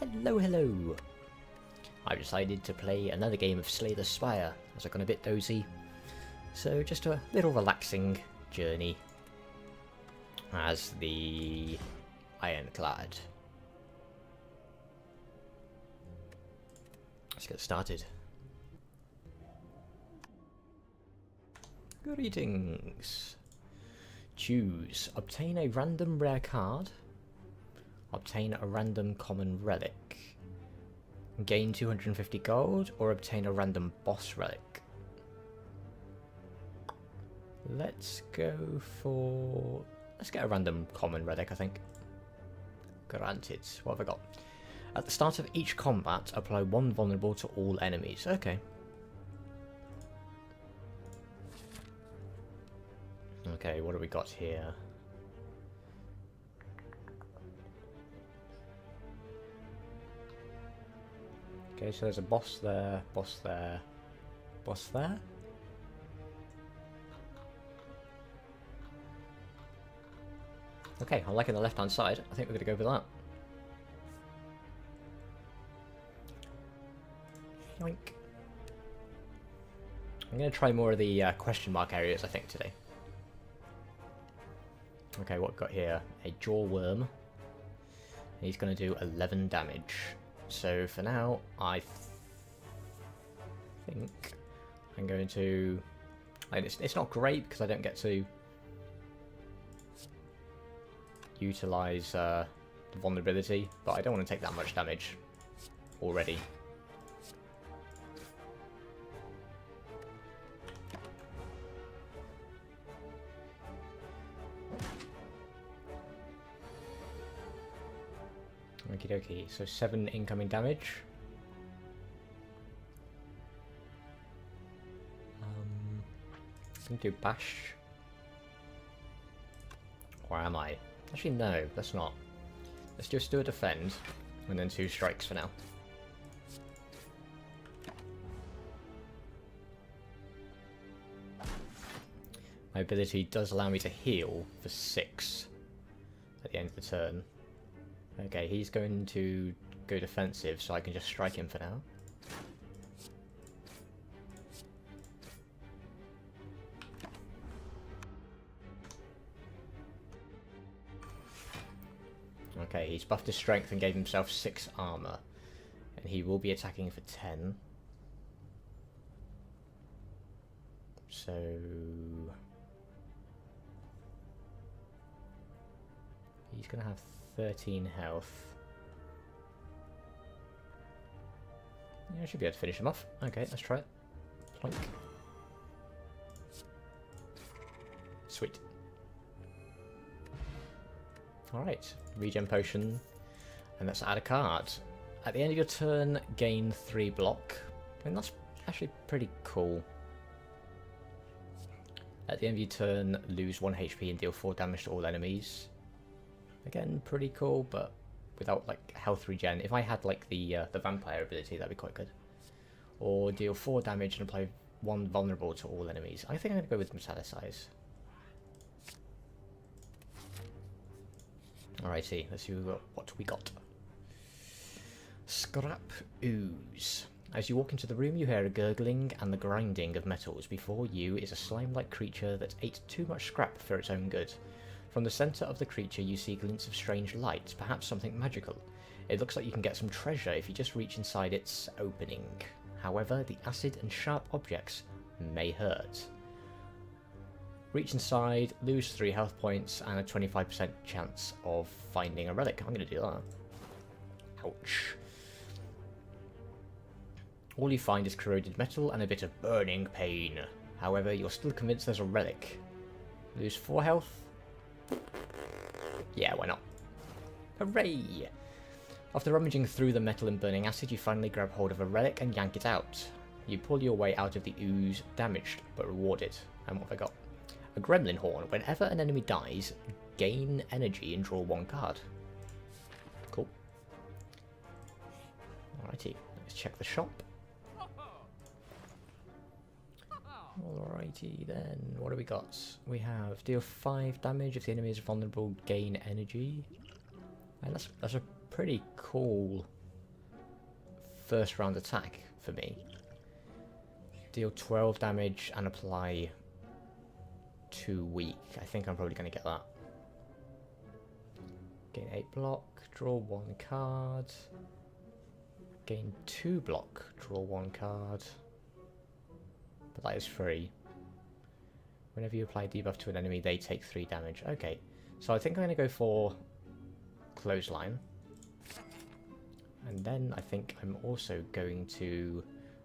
Hello, hello! I've decided to play another game of Slay the Spire, as I've gone a bit dozy. So just a little relaxing journey as the Ironclad. Let's get started. Greetings! Choose. Obtain a random rare card. Obtain a random common relic. Gain 250 gold, or obtain a random boss relic. Let's go for... let's get a random common relic, I think. Granted. What have I got? At the start of each combat, apply one vulnerable to all enemies. Okay. Okay, what have we got here? Okay, so there's a boss there, boss there, boss there. Okay, I'm liking the left-hand side. I think we're going to go for that. Yoink. I'm going to try more of the question mark areas, I think, today. Okay, what we've got here? A jaw worm. He's going to do 11 damage. So for now, I think I'm going to... like, it's not great because I don't get to utilize the vulnerability, but I don't want to take that much damage already. Okie dokie, so 7 incoming damage. Can do bash. Where am I? Actually, no, let's not. Let's just do a defend, and then 2 strikes for now. My ability does allow me to heal for 6 at the end of the turn. Okay, he's going to go defensive, so I can just strike him for now. Okay, he's buffed his strength and gave himself 6 armor. And he will be attacking for 10. So... he's going to have 13 health. Yeah, I should be able to finish him off. Okay, let's try it. Plonk. Sweet. Alright, regen potion. And let's add a card. At the end of your turn, gain 3 block. And that's actually pretty cool. At the end of your turn, lose 1 HP and deal 4 damage to all enemies. Again, pretty cool, but without like health regen. If I had like the vampire ability, that'd be quite good. Or deal 4 damage and apply 1 vulnerable to all enemies. I think I'm gonna go with metallicize. Alrighty, let's see what we got. Scrap ooze. As you walk into the room, you hear a gurgling and the grinding of metals. Before you is a slime-like creature that ate too much scrap for its own good. From the centre of the creature you see glints of strange light, perhaps something magical. It looks like you can get some treasure if you just reach inside its opening. However, the acid and sharp objects may hurt. Reach inside, lose 3 health points, and a 25% chance of finding a relic. I'm going to do that. Ouch. All you find is corroded metal and a bit of burning pain. However, you're still convinced there's a relic. Lose 4 health. Yeah, why not? Hooray! After rummaging through the metal and burning acid, you finally grab hold of a relic and yank it out. You pull your way out of the ooze, damaged but rewarded. And what have I got? A gremlin horn. Whenever an enemy dies, gain energy and draw 1 card. Cool. Alrighty, let's check the shop. Alrighty then, what do we got? We have deal 5 damage if the enemy is vulnerable, gain energy. And that's a pretty cool first round attack for me. Deal 12 damage and apply 2 weak. I think I'm probably going to get that. Gain 8 block, draw 1 card. Gain 2 block, draw 1 card. But that is free. Whenever you apply debuff to an enemy, they take 3 damage. Okay, so I think I'm going to go for Clothesline. And then I think I'm also going to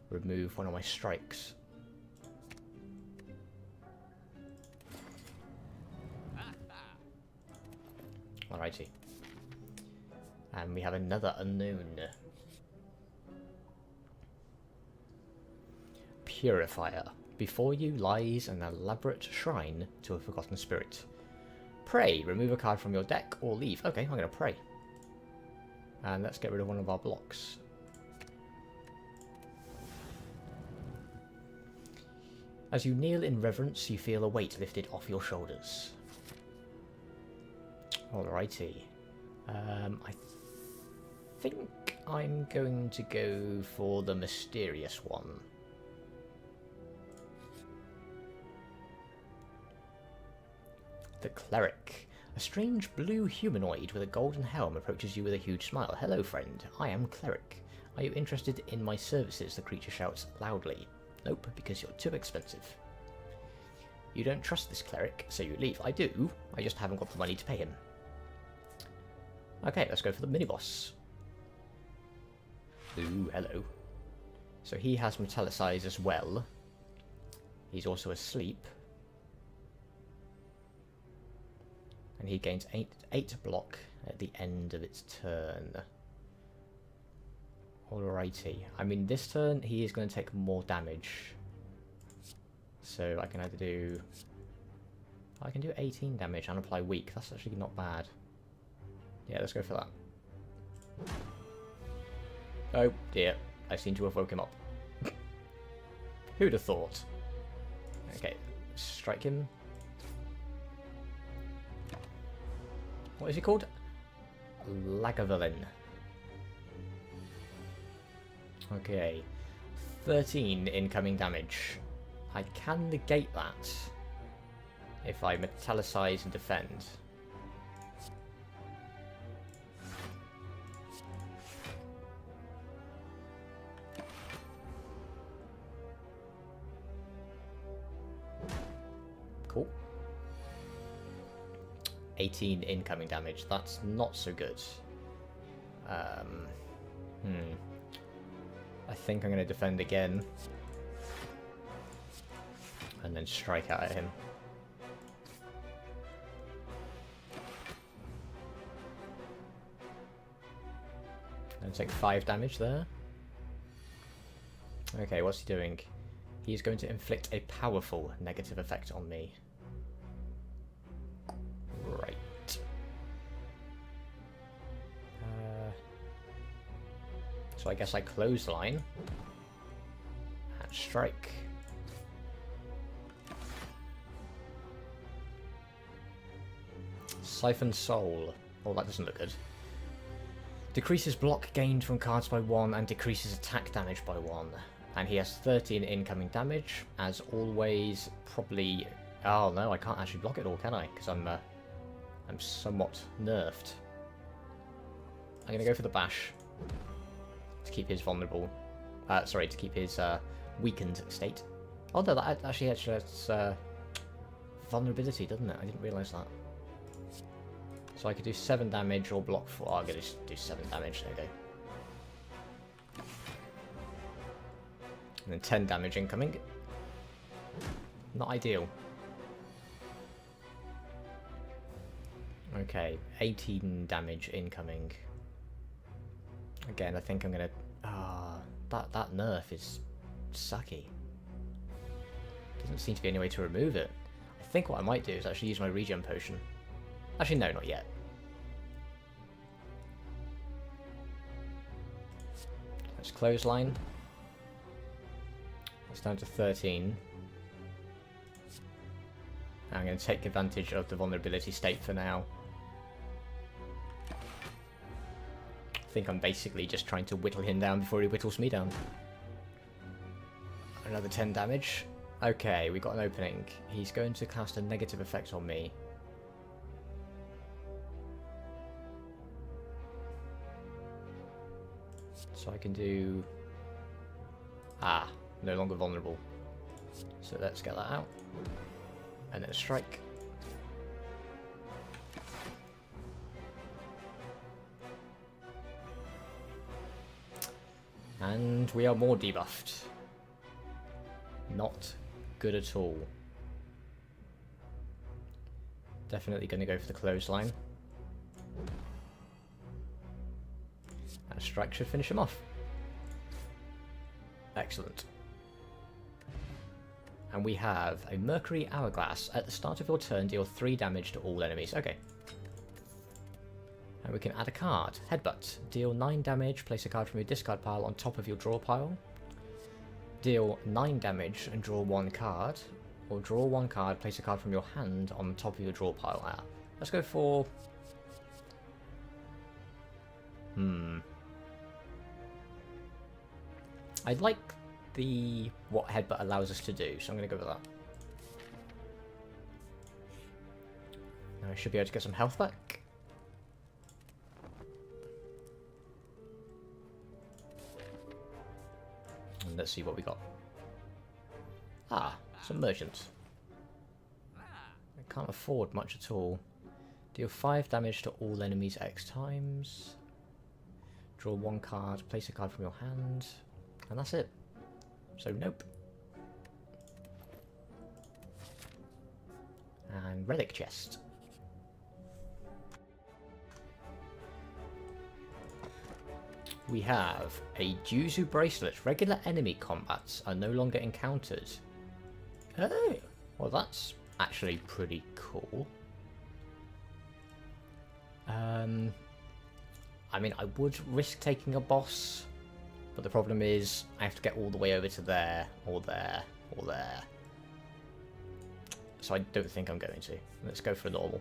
remove one of my strikes. Alrighty. And we have another unknown. Purifier. Before you lies an elaborate shrine to a forgotten spirit. Pray. Remove a card from your deck or leave. Okay, I'm going to pray. And let's get rid of one of our blocks. As you kneel in reverence, you feel a weight lifted off your shoulders. Alrighty. I think I'm going to go for the mysterious one. The Cleric. A strange blue humanoid with a golden helm approaches you with a huge smile. Hello, friend. I am Cleric. Are you interested in my services? The creature shouts loudly. Nope, because you're too expensive. You don't trust this Cleric, so you leave. I do. I just haven't got the money to pay him. Okay, let's go for the mini-boss. Ooh, hello. So he has Metallicize as well. He's also asleep. And he gains 8 block at the end of its turn. Alrighty. I mean, this turn he is going to take more damage. So I can either do... I can do 18 damage and apply weak. That's actually not bad. Yeah, let's go for that. Oh dear. I seem to have woke him up. Who'd have thought? Okay, strike him. What is he called? Lagavulin. Okay. 13 incoming damage. I can negate that if I metallicize and defend. Cool. 18 incoming damage. That's not so good. I think I'm going to defend again. And then strike out at him. And take 5 damage there. Okay, what's he doing? He's going to inflict a powerful negative effect on me. Right. So I guess I clothesline. And strike. Siphon Soul. Oh, that doesn't look good. Decreases block gained from cards by 1 and decreases attack damage by 1. And he has 13 incoming damage. As always, probably... Oh no, I can't actually block it all, can I? Because I'm somewhat nerfed. I'm going to go for the bash. To keep his vulnerable... sorry, to keep his weakened state. Oh no, that actually has vulnerability, doesn't it? I didn't realise that. So I could do 7 damage or block 4. Oh, I'm going to just do 7 damage. There we go. And then 10 damage incoming. Not ideal. Okay, 18 damage incoming. Again, I think I'm going to... that nerf is sucky. Doesn't seem to be any way to remove it. I think what I might do is actually use my regen potion. Actually, no, not yet. Let's clothesline. It's down to 13. I'm going to take advantage of the vulnerability state for now. think I'm basically just trying to whittle him down before he whittles me down. Another 10 damage. Okay, we got an opening. He's going to cast a negative effect on me. So I can do... Ah, no longer vulnerable. So let's get that out. And then a strike. And we are more debuffed. Not good at all. Definitely going to go for the clothesline. And a strike should finish him off. Excellent. And we have a Mercury Hourglass. At the start of your turn, deal 3 damage to all enemies. Okay. And we can add a card. Headbutt. Deal 9 damage, place a card from your discard pile on top of your draw pile. Deal 9 damage and draw 1 card. Or draw 1 card, place a card from your hand on top of your draw pile. Ah, let's go for... I like what Headbutt allows us to do, so I'm going to go with that. Now I should be able to get some health back. And let's see what we got. Ah, some merchants. I can't afford much at all. Deal 5 damage to all enemies X times. Draw 1 card, place a card from your hand, and that's it. So nope. And relic chest. We have a Juzu bracelet. Regular enemy combats are no longer encountered. Oh, well that's actually pretty cool. I mean, I would risk taking a boss, but the problem is I have to get all the way over to there, or there, or there. So I don't think I'm going to. Let's go for normal.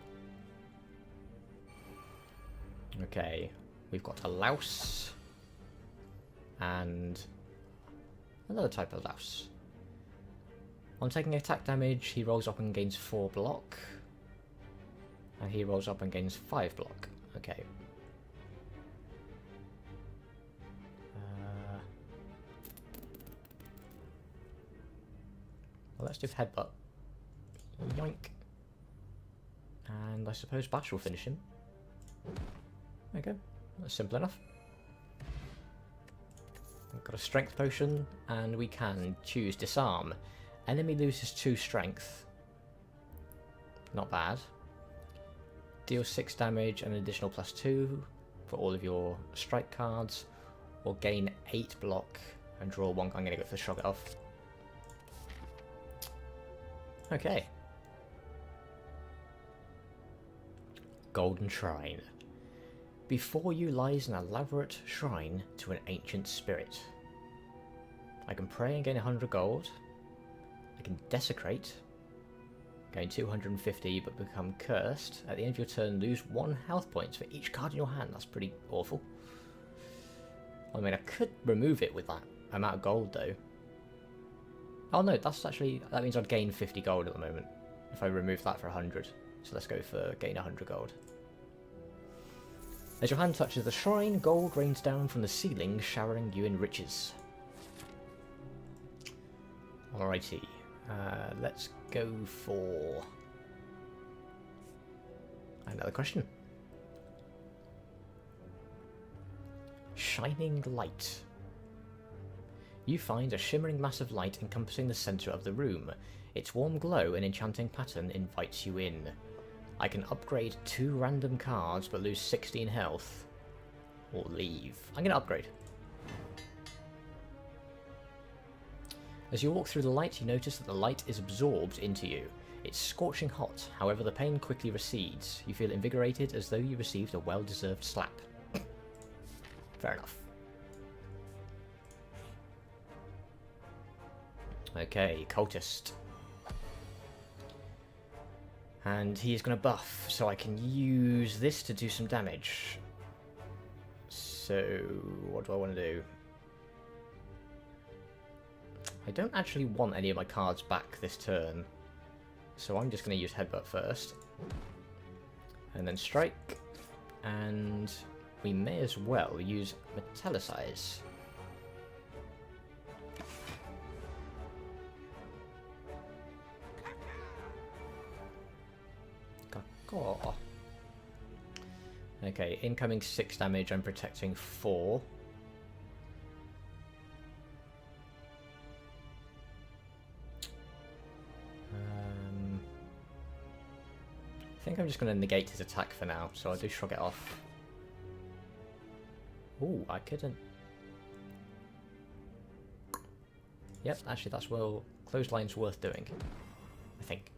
Okay, we've got a louse. And another type of louse. On taking attack damage, he rolls up and gains 4 block. And he rolls up and gains 5 block. Okay. Well, let's do headbutt. Yoink. And I suppose bash will finish him. There you go. That's simple enough. We've got a strength potion, and we can choose disarm. Enemy loses 2 strength. Not bad. Deal 6 damage and an additional +2 for all of your strike cards, or gain 8 block and draw 1. I'm going to go for the shrug it off. Okay. Golden Shrine. Before you lies an elaborate shrine to an ancient spirit. I can pray and gain 100 gold. I can desecrate, gain 250 but become cursed. At the end of your turn, lose 1 health point for each card in your hand. That's pretty awful. I mean, I could remove it with that amount of gold though. Oh no, that means I'd gain 50 gold at the moment if I remove that for 100. So let's go for gain 100 gold. As your hand touches the shrine, gold rains down from the ceiling, showering you in riches. Alrighty, let's go for another question. Shining light. You find a shimmering mass of light encompassing the centre of the room. Its warm glow and enchanting pattern invites you in. I can upgrade 2 random cards but lose 16 health. Or leave. I'm going to upgrade. As you walk through the light, you notice that the light is absorbed into you. It's scorching hot, however the pain quickly recedes. You feel invigorated as though you received a well-deserved slap. Fair enough. Okay, cultist. And he is going to buff, so I can use this to do some damage. So what do I want to do? I don't actually want any of my cards back this turn, so I'm just going to use Headbutt first. And then Strike, and we may as well use Metallicize. Caw. Okay, incoming 6 damage, I'm protecting 4. I think I'm just going to negate his attack for now, so I'll do Shrug It Off. Ooh, I couldn't... Yep, actually that's well... Clothesline's worth doing, I think.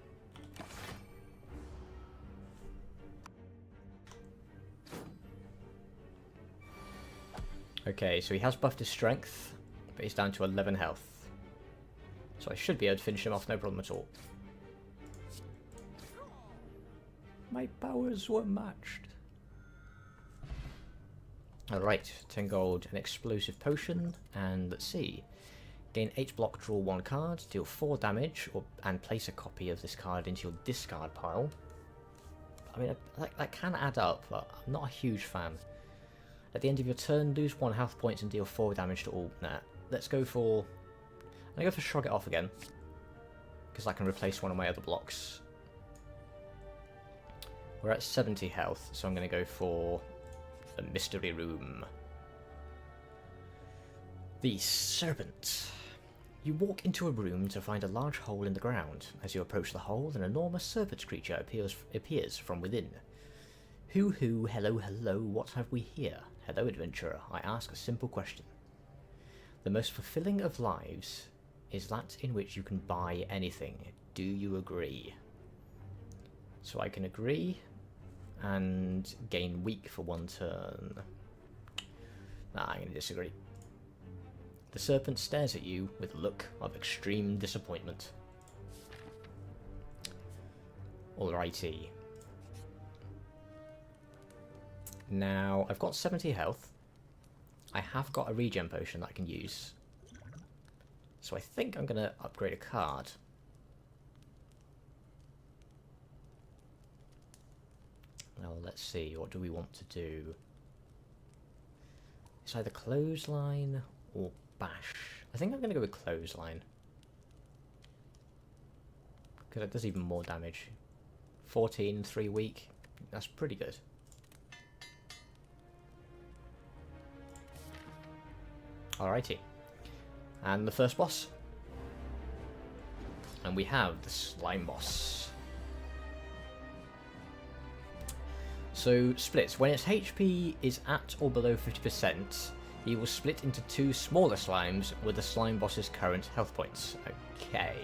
Okay, so he has buffed his strength, but he's down to 11 health. So I should be able to finish him off, no problem at all. My powers were matched. Alright, 10 gold, an explosive potion, and let's see. Gain 8 block, draw 1 card, deal 4 damage, and place a copy of this card into your discard pile. I mean, that can add up, but I'm not a huge fan. At the end of your turn, lose 1 health point and deal 4 damage to all. Nah, let's go for... I'm going to go for Shrug It Off again, because I can replace one of my other blocks. We're at 70 health, so I'm going to go for the Mystery Room. The Serpent. You walk into a room to find a large hole in the ground. As you approach the hole, an enormous serpent creature appears from within. Hoo, hello, hello, what have we here? Hello, adventurer, I ask a simple question. The most fulfilling of lives is that in which you can buy anything. Do you agree? So I can agree and gain weak for 1 turn. Nah, I'm going to disagree. The serpent stares at you with a look of extreme disappointment. Alrighty. Now, I've got 70 health. I have got a regen potion that I can use. So I think I'm going to upgrade a card. Now, let's see, what do we want to do? It's either Clothesline or Bash. I think I'm going to go with Clothesline, because it does even more damage. 14, 3 weak. That's pretty good. Alrighty. And the first boss. And we have the Slime Boss. So, splits. When its HP is at or below 50%, he will split into 2 smaller slimes with the Slime Boss's current health points. Okay.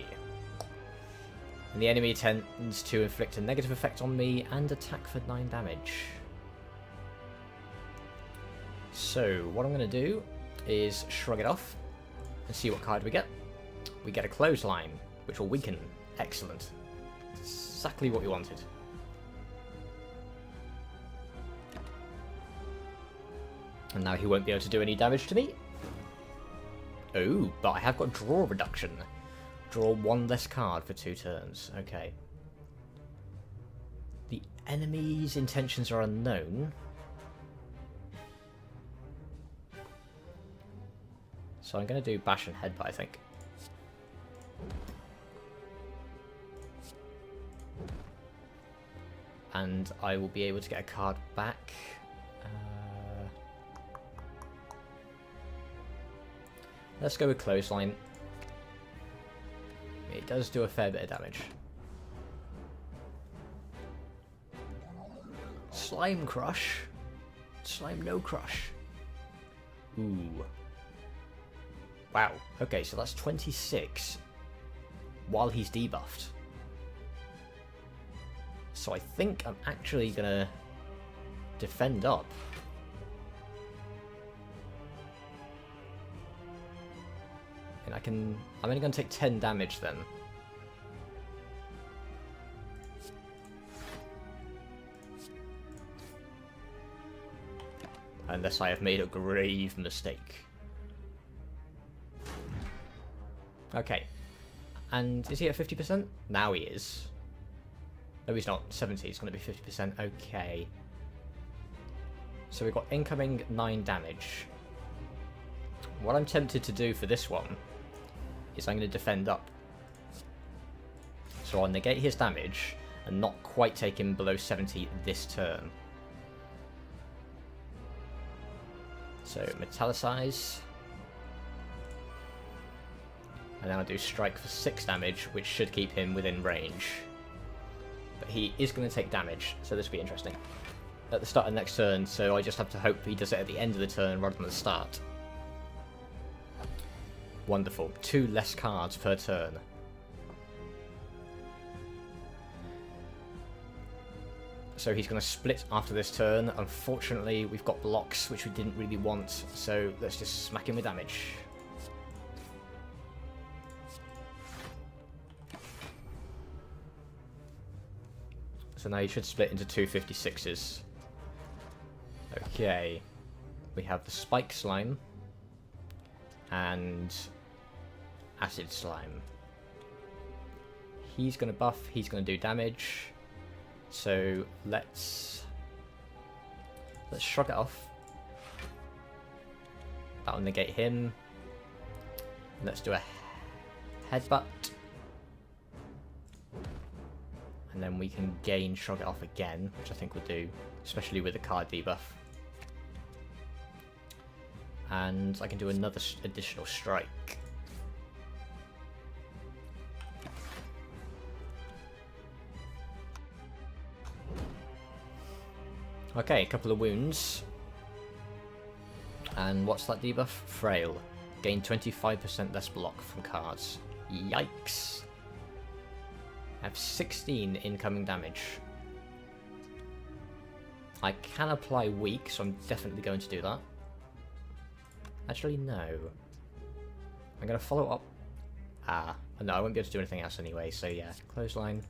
And the enemy tends to inflict a negative effect on me and attack for 9 damage. So, what I'm going to do is Shrug It Off and see what card we get. We get a Clothesline, which will weaken. Excellent. Exactly what we wanted. And now he won't be able to do any damage to me. Oh, but I have got draw reduction. Draw 1 less card for 2 turns. Okay. The enemy's intentions are unknown. So I'm going to do Bash and Headbutt, I think. And I will be able to get a card back. Let's go with Clothesline. It does do a fair bit of damage. Slime Crush. Slime No Crush. Ooh. Wow. Okay, so that's 26 while he's debuffed. So I think I'm actually gonna defend up. And I'm only gonna take 10 damage then. Unless I have made a grave mistake. Okay. And is he at 50%? Now he is. No, he's not. 70. It's going to be 50%. Okay. So we've got incoming 9 damage. What I'm tempted to do for this one is I'm going to defend up. So I'll negate his damage and not quite take him below 70 this turn. So metallicize. And then I'll do strike for 6 damage, which should keep him within range. But he is going to take damage, so this will be interesting. At the start of next turn, so I just have to hope he does it at the end of the turn rather than the start. Wonderful. 2 less cards per turn. So he's going to split after this turn. Unfortunately, we've got blocks, which we didn't really want, so let's just smack him with damage. So now he should split into 2 56s. Okay. We have the Spike Slime. And Acid Slime. He's going to buff, he's going to do damage. So let's shrug it off. That'll negate him. Let's do a headbutt. And then we can gain shrug it off again, which I think we'll do, especially with the card debuff. And I can do another additional strike. Okay, a couple of wounds. And what's that debuff? Frail. Gain 25% less block from cards. Yikes. I have 16 incoming damage. I can apply weak, so I'm definitely going to do that. Actually, no. I'm going to follow up. Ah, no, I won't be able to do anything else anyway, so yeah, clothesline.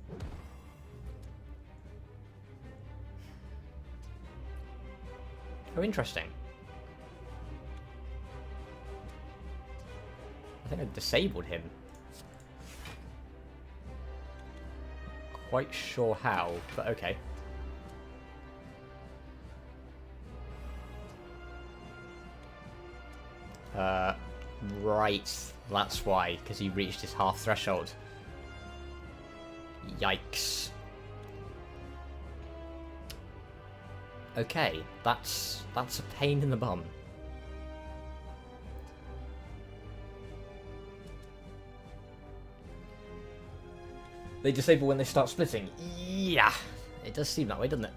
Oh, interesting. I think I disabled him. Quite sure how, but okay. Right, that's why, because he reached his half threshold. Yikes. Okay, that's a pain in the bum. They disable when they start splitting. Yeah, it does seem that way, doesn't it?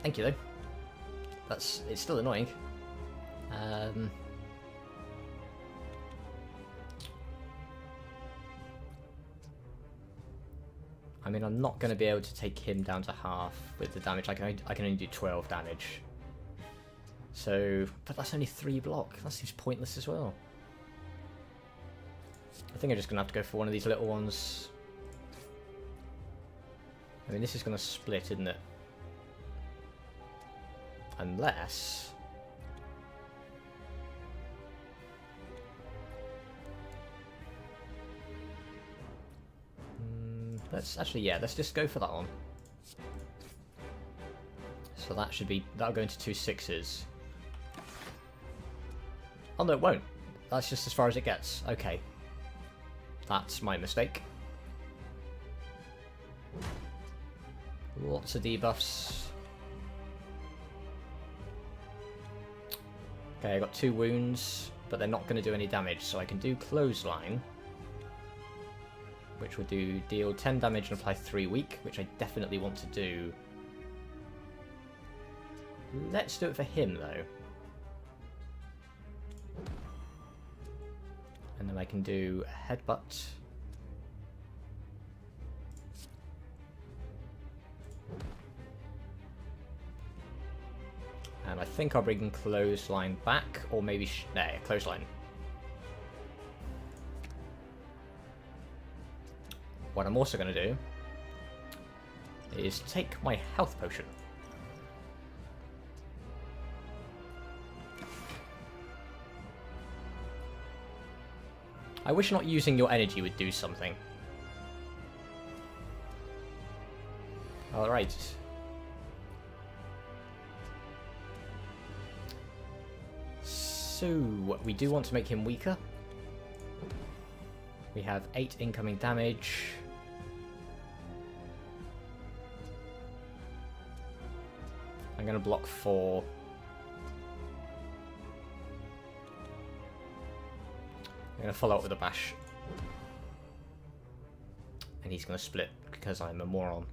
Thank you, though. It's still annoying. I mean, I'm not going to be able to take him down to half with the damage. I can only do 12 damage. So, but that's only 3 block. That seems pointless as well. I think I'm just going to have to go for one of these little ones. I mean, this is going to split, isn't it? Unless... let's actually, yeah, let's just go for that one. So that should be, that'll go into 2 6s. Oh no, it won't. That's just as far as it gets. Okay. That's my mistake. Lots of debuffs. Okay, I got 2 wounds, but they're not going to do any damage, so I can do clothesline, which would deal 10 damage and apply 3 weak, which I definitely want to do. Let's do it for him, though. And then I can do a headbutt. And I think I'll bring clothesline back, or maybe there, clothesline. What I'm also going to do is take my health potion. I wish not using your energy would do something. Alright. So, we do want to make him weaker. We have 8 incoming damage. I'm going to block 4. I'm going to follow up with a bash. And he's going to split because I'm a moron.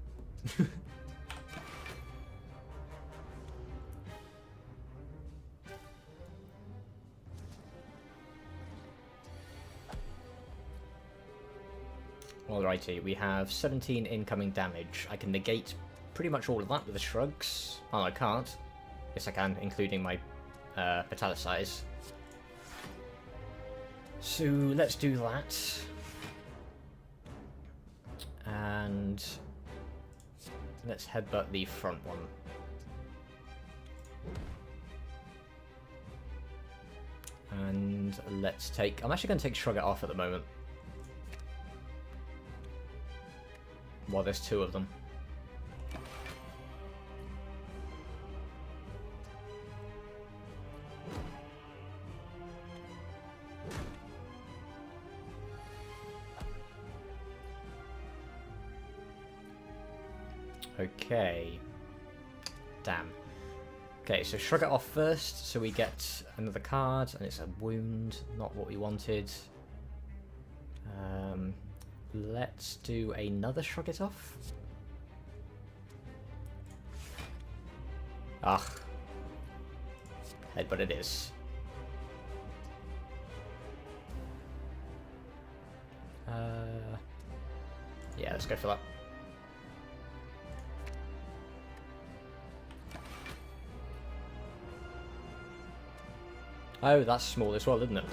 Alrighty, we have 17 incoming damage. I can negate pretty much all of that with the shrugs. Oh, I can't. Yes, I can, including my Metalicize. So let's do that. And let's headbutt the front one. And let's take... I'm actually going to take Shrug It Off at the moment. Well, there's 2 of them. Okay. Damn. Okay, so Shrug It Off first, so we get another card, and it's a wound, not what we wanted. Let's do another Shrug It Off. Ugh. Headbutt it is. Yeah, let's go for that. Oh, that's small as well, isn't it?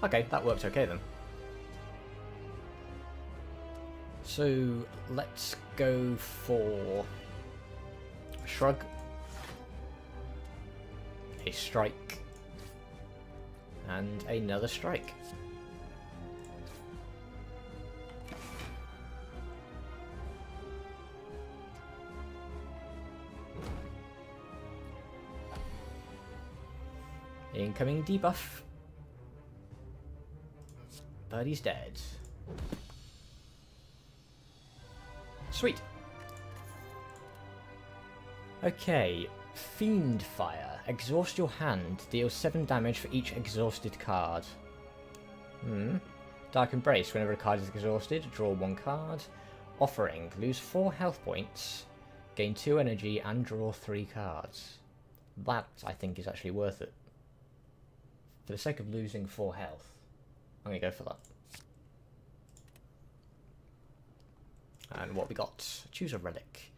Okay, that worked okay then. So, let's go for a shrug, a strike, and another strike. Incoming debuff. But he's dead. Sweet. Okay, Fiend Fire. Exhaust your hand. Deal 7 damage for each exhausted card. Dark Embrace. Whenever a card is exhausted, draw 1 card. Offering. Lose 4 health points. Gain 2 energy and draw 3 cards. That, I think, is actually worth it. For the sake of losing 4 health. I'm going to go for that. And what we got? Choose a relic.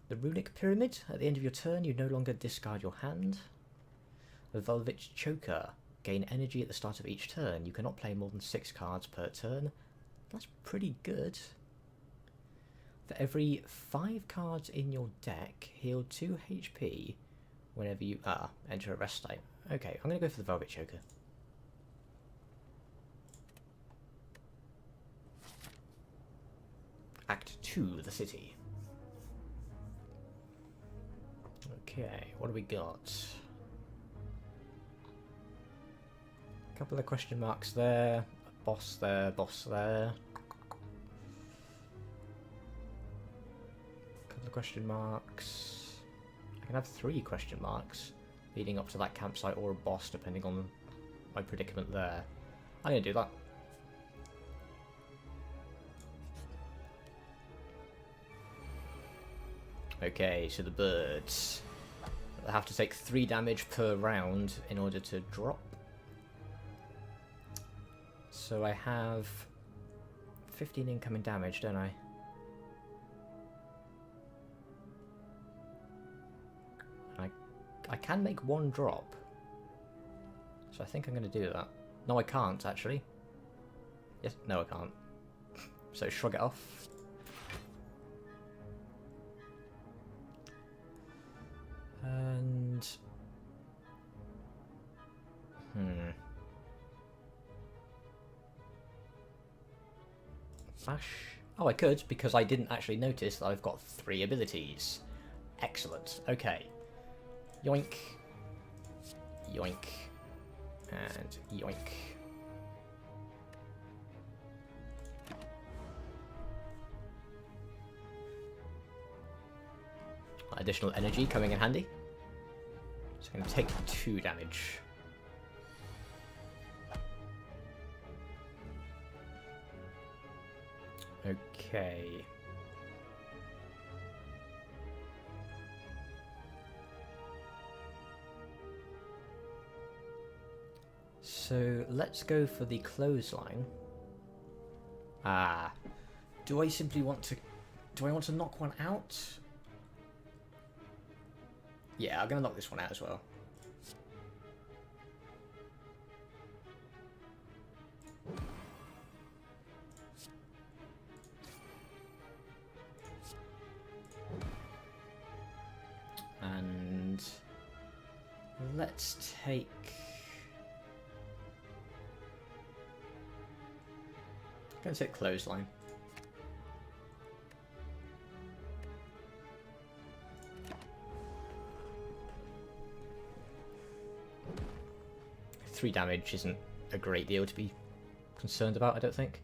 The Runic Pyramid. At the end of your turn, you no longer discard your hand. The Velvet Choker. Gain energy at the start of each turn. You cannot play more than 6 cards per turn. That's pretty good. For every 5 cards in your deck, heal 2 HP whenever you enter a rest type. Okay, I'm going to go for the Velvet Choker. Act 2, the city. Okay, what do we got? A couple of question marks there, a boss there, boss there. A couple of question marks. I can have 3 question marks leading up to that campsite or a boss depending on my predicament there. I'm going to do that. Okay, so the birds. They have to take 3 damage per round in order to drop. So I have 15 incoming damage, don't I? I can make 1 drop. So I think I'm going to do that. No, I can't, actually. Yes, no, I can't. So Shrug It Off. And Bash. Oh, I could, because I didn't actually notice that I've got 3 abilities. Excellent. Okay. Yoink. Yoink. And yoink. Additional energy coming in handy. So I'm going to take 2 damage. Okay. So let's go for the clothesline. Do I simply want to... Do I want to knock one out? Yeah, I'm going to knock this one out as well. And let's take... I'm going to take clothesline. Three damage isn't a great deal to be concerned about, I don't think.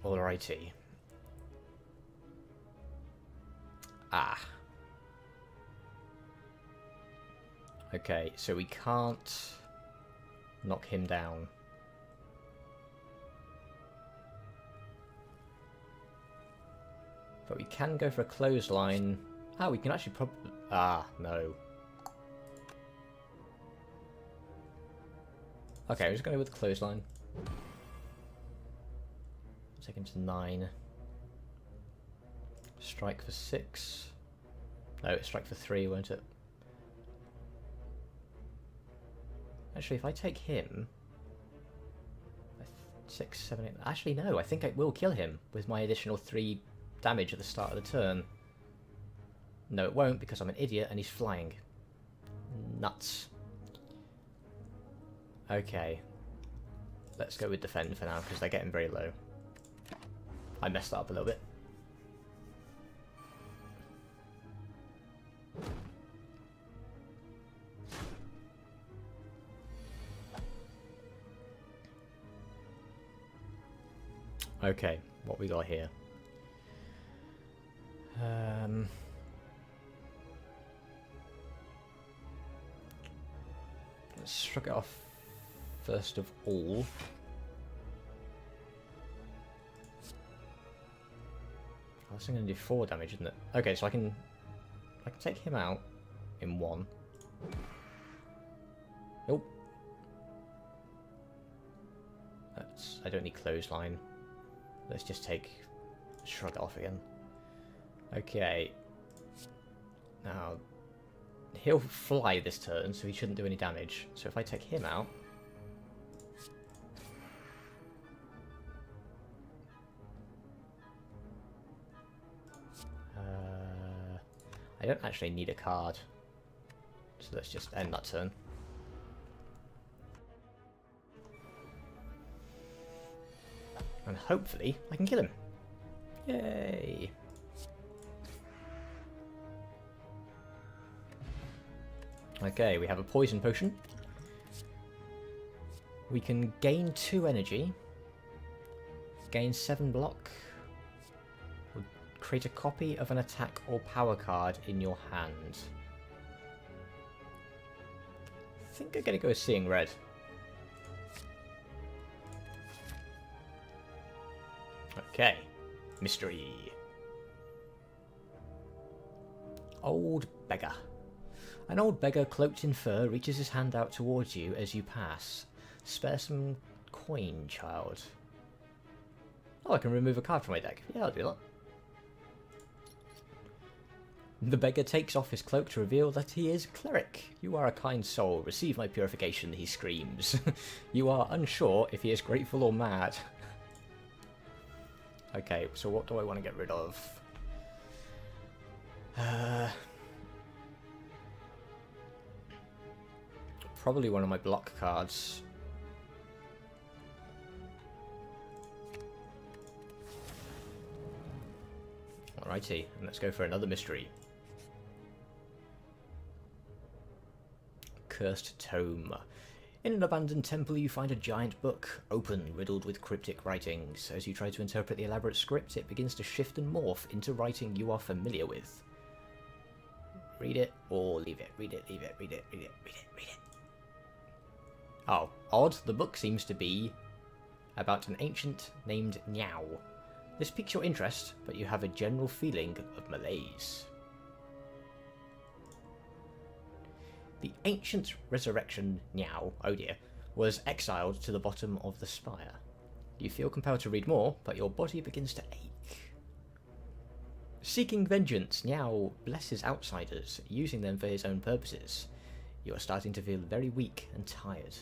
Alrighty. Okay, so we can't knock him down. But we can go for a clothesline. We can actually probably... no. Okay, we're just going to go with the clothesline. Take him to 9. Strike for 6. No, strike for 3, won't it? Actually, if I take him... 6, 7, 8... Actually, no, I think I will kill him with my additional 3 damage at the start of the turn. No, it won't, because I'm an idiot and he's flying. Nuts. Okay. Let's go with defend for now, because they're getting very low. I messed that up a little bit. Okay, what we got here? Let's shrug it off first of all. I was going to do 4 damage, isn't it? Okay, so I can take him out in 1. Nope. I don't need clothesline. Let's just shrug it off again. Okay. Now, he'll fly this turn, so he shouldn't do any damage. So if I take him out... I don't actually need a card. So let's just end that turn. And hopefully I can kill him. Yay! Okay, we have a poison potion. We can gain 2 energy. Gain 7 block. Create a copy of an attack or power card in your hand. I think I'm going to go with Seeing Red. Okay. Mystery. Old beggar. An old beggar cloaked in fur reaches his hand out towards you as you pass. Spare some coin, child. Oh, I can remove a card from my deck. Yeah, I'll do that. The beggar takes off his cloak to reveal that he is a cleric. You are a kind soul. Receive my purification, he screams. You are unsure if he is grateful or mad. Okay, so what do I want to get rid of? Probably one of my block cards. Alrighty, and let's go for another mystery. Cursed Tome. In an abandoned temple you find a giant book, open, riddled with cryptic writings. As you try to interpret the elaborate script, it begins to shift and morph into writing you are familiar with. Read it or leave it. Read it, leave it, read it, read it, read it, read it. Oh, odd. The book seems to be about an ancient named Niao. This piques your interest, but you have a general feeling of malaise. The ancient resurrection Niao, oh dear, was exiled to the bottom of the Spire. You feel compelled to read more, but your body begins to ache. Seeking vengeance, Niao blesses outsiders, using them for his own purposes. You are starting to feel very weak and tired.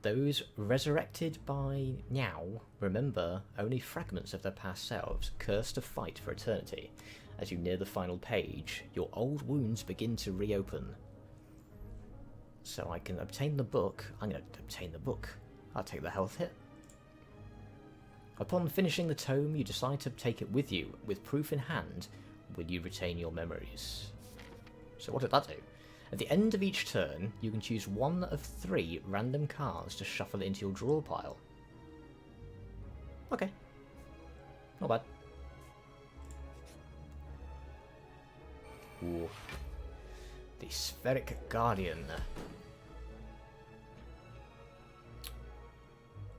Those resurrected by Niao remember only fragments of their past selves, cursed to fight for eternity. As you near the final page, your old wounds begin to reopen. So I can obtain the book. I'm going to obtain the book. I'll take the health hit. Upon finishing the tome, you decide to take it with you. With proof in hand, will you retain your memories? So what did that do? At the end of each turn, you can choose one of 3 random cards to shuffle into your draw pile. Okay. Not bad. Ooh. The Spheric Guardian.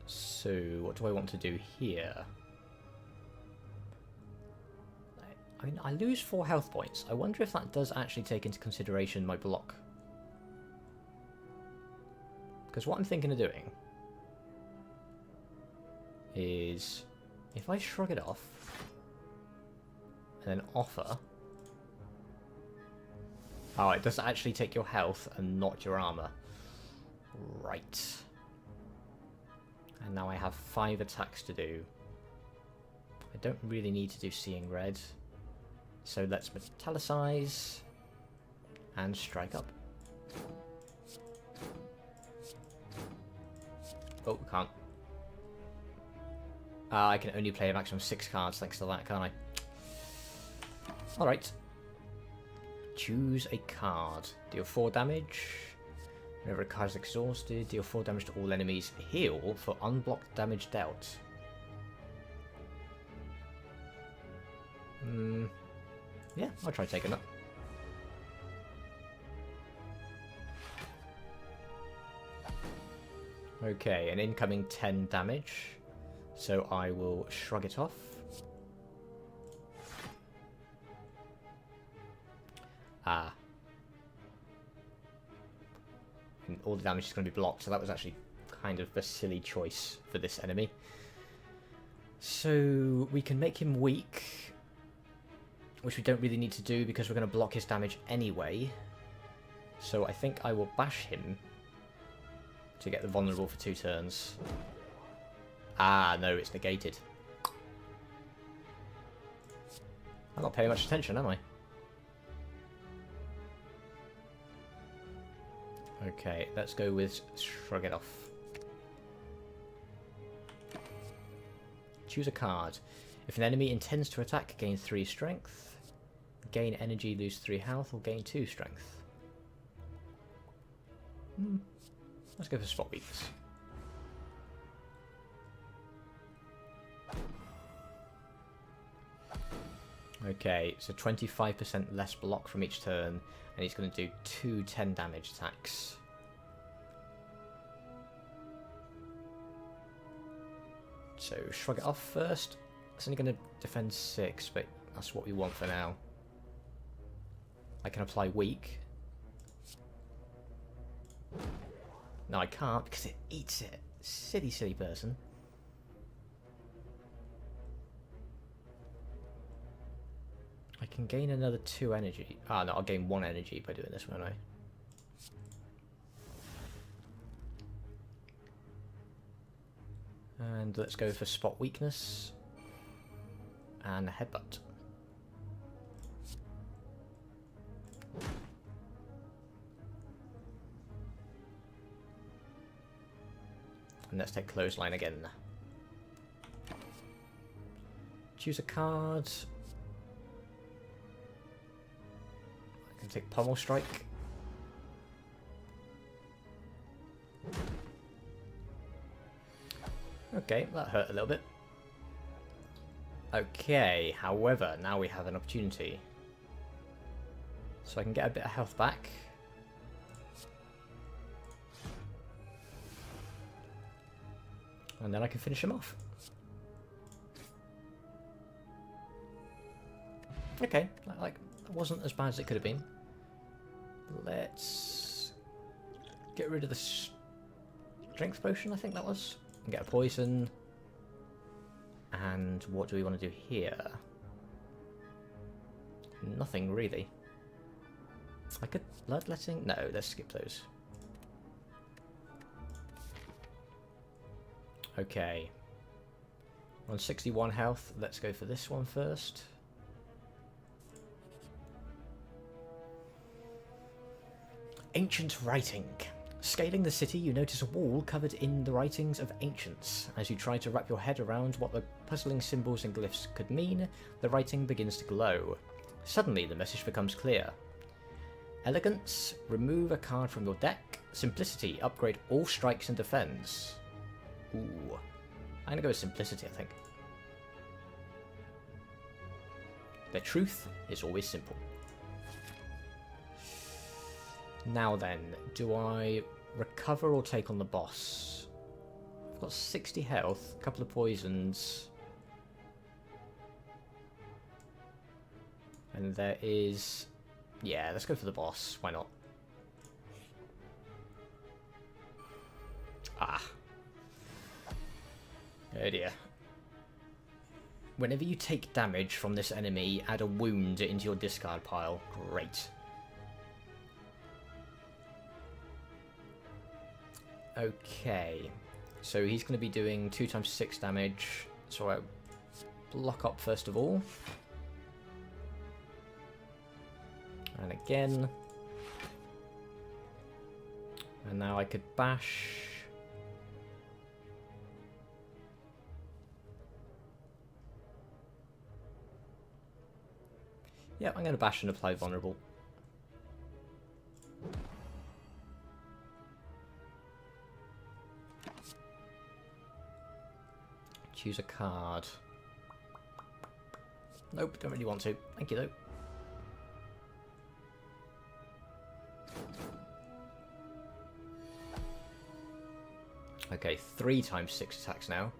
So, what do I want to do here? I mean, I lose 4 health points. I wonder if that does actually take into consideration my block. Because what I'm thinking of doing is, if I shrug it off and then offer... Oh, it does actually take your health and not your armor. Right. And now I have 5 attacks to do. I don't really need to do Seeing Red. So let's metallicize and strike up. Oh, can't. I can only play a maximum of 6 cards thanks to that, can't I? Alright. Choose a card. Deal 4 damage. Whenever a card is exhausted, deal 4 damage to all enemies. Heal for unblocked damage dealt. Yeah, I'll try taking that. Okay, an incoming 10 damage. So I will shrug it off. Ah. And all the damage is going to be blocked, so that was actually kind of a silly choice for this enemy. So we can make him weak, which we don't really need to do because we're going to block his damage anyway. So I think I will bash him to get the vulnerable for 2 turns. Ah, no, it's negated. I'm not paying much attention, am I? Okay, let's go with Shrug It Off. Choose a card. If an enemy intends to attack, gain 3 strength. Gain energy, lose 3 health, or gain 2 strength. Let's go for Spot Weakness. Okay, so 25% less block from each turn, and he's going to do 2 10 damage attacks. So Shrug It Off first. It's only going to defend 6, but that's what we want for now. I can apply Weak. No, I can't because it eats it. Silly, silly person. I can gain another 2 energy. Ah, no, I'll gain 1 energy by doing this, won't I? And let's go for Spot Weakness. And Headbutt. And let's take Clothesline again. Choose a card. I can take Pummel Strike. Okay, that hurt a little bit. Okay, however, now we have an opportunity. So I can get a bit of health back. And then I can finish him off. Okay, like, that wasn't as bad as it could have been. Let's get rid of the strength potion, I think that was. And get a poison. And what do we want to do here? Nothing really. I could bloodletting? No, let's skip those. Okay. We're on 61 health. Let's go for this one first. Ancient writing. Scaling the city, you notice a wall covered in the writings of ancients. As you try to wrap your head around what the puzzling symbols and glyphs could mean, the writing begins to glow. Suddenly, the message becomes clear. Elegance, remove a card from your deck. Simplicity, upgrade all strikes and defends. Ooh. I'm gonna go with simplicity, I think. The truth is always simple. Now then, do I recover or take on the boss? I've got 60 health, a couple of poisons. And there is... yeah, let's go for the boss. Why not? Ah. Oh dear. Whenever you take damage from this enemy, add a wound into your discard pile. Great. Okay. So he's going to be doing 2 times 6 damage. So I block up first of all. And again. And now I could bash. Yeah, I'm going to bash and apply vulnerable. Choose a card. Nope, don't really want to. Thank you though. Okay, 3 times 6 attacks now.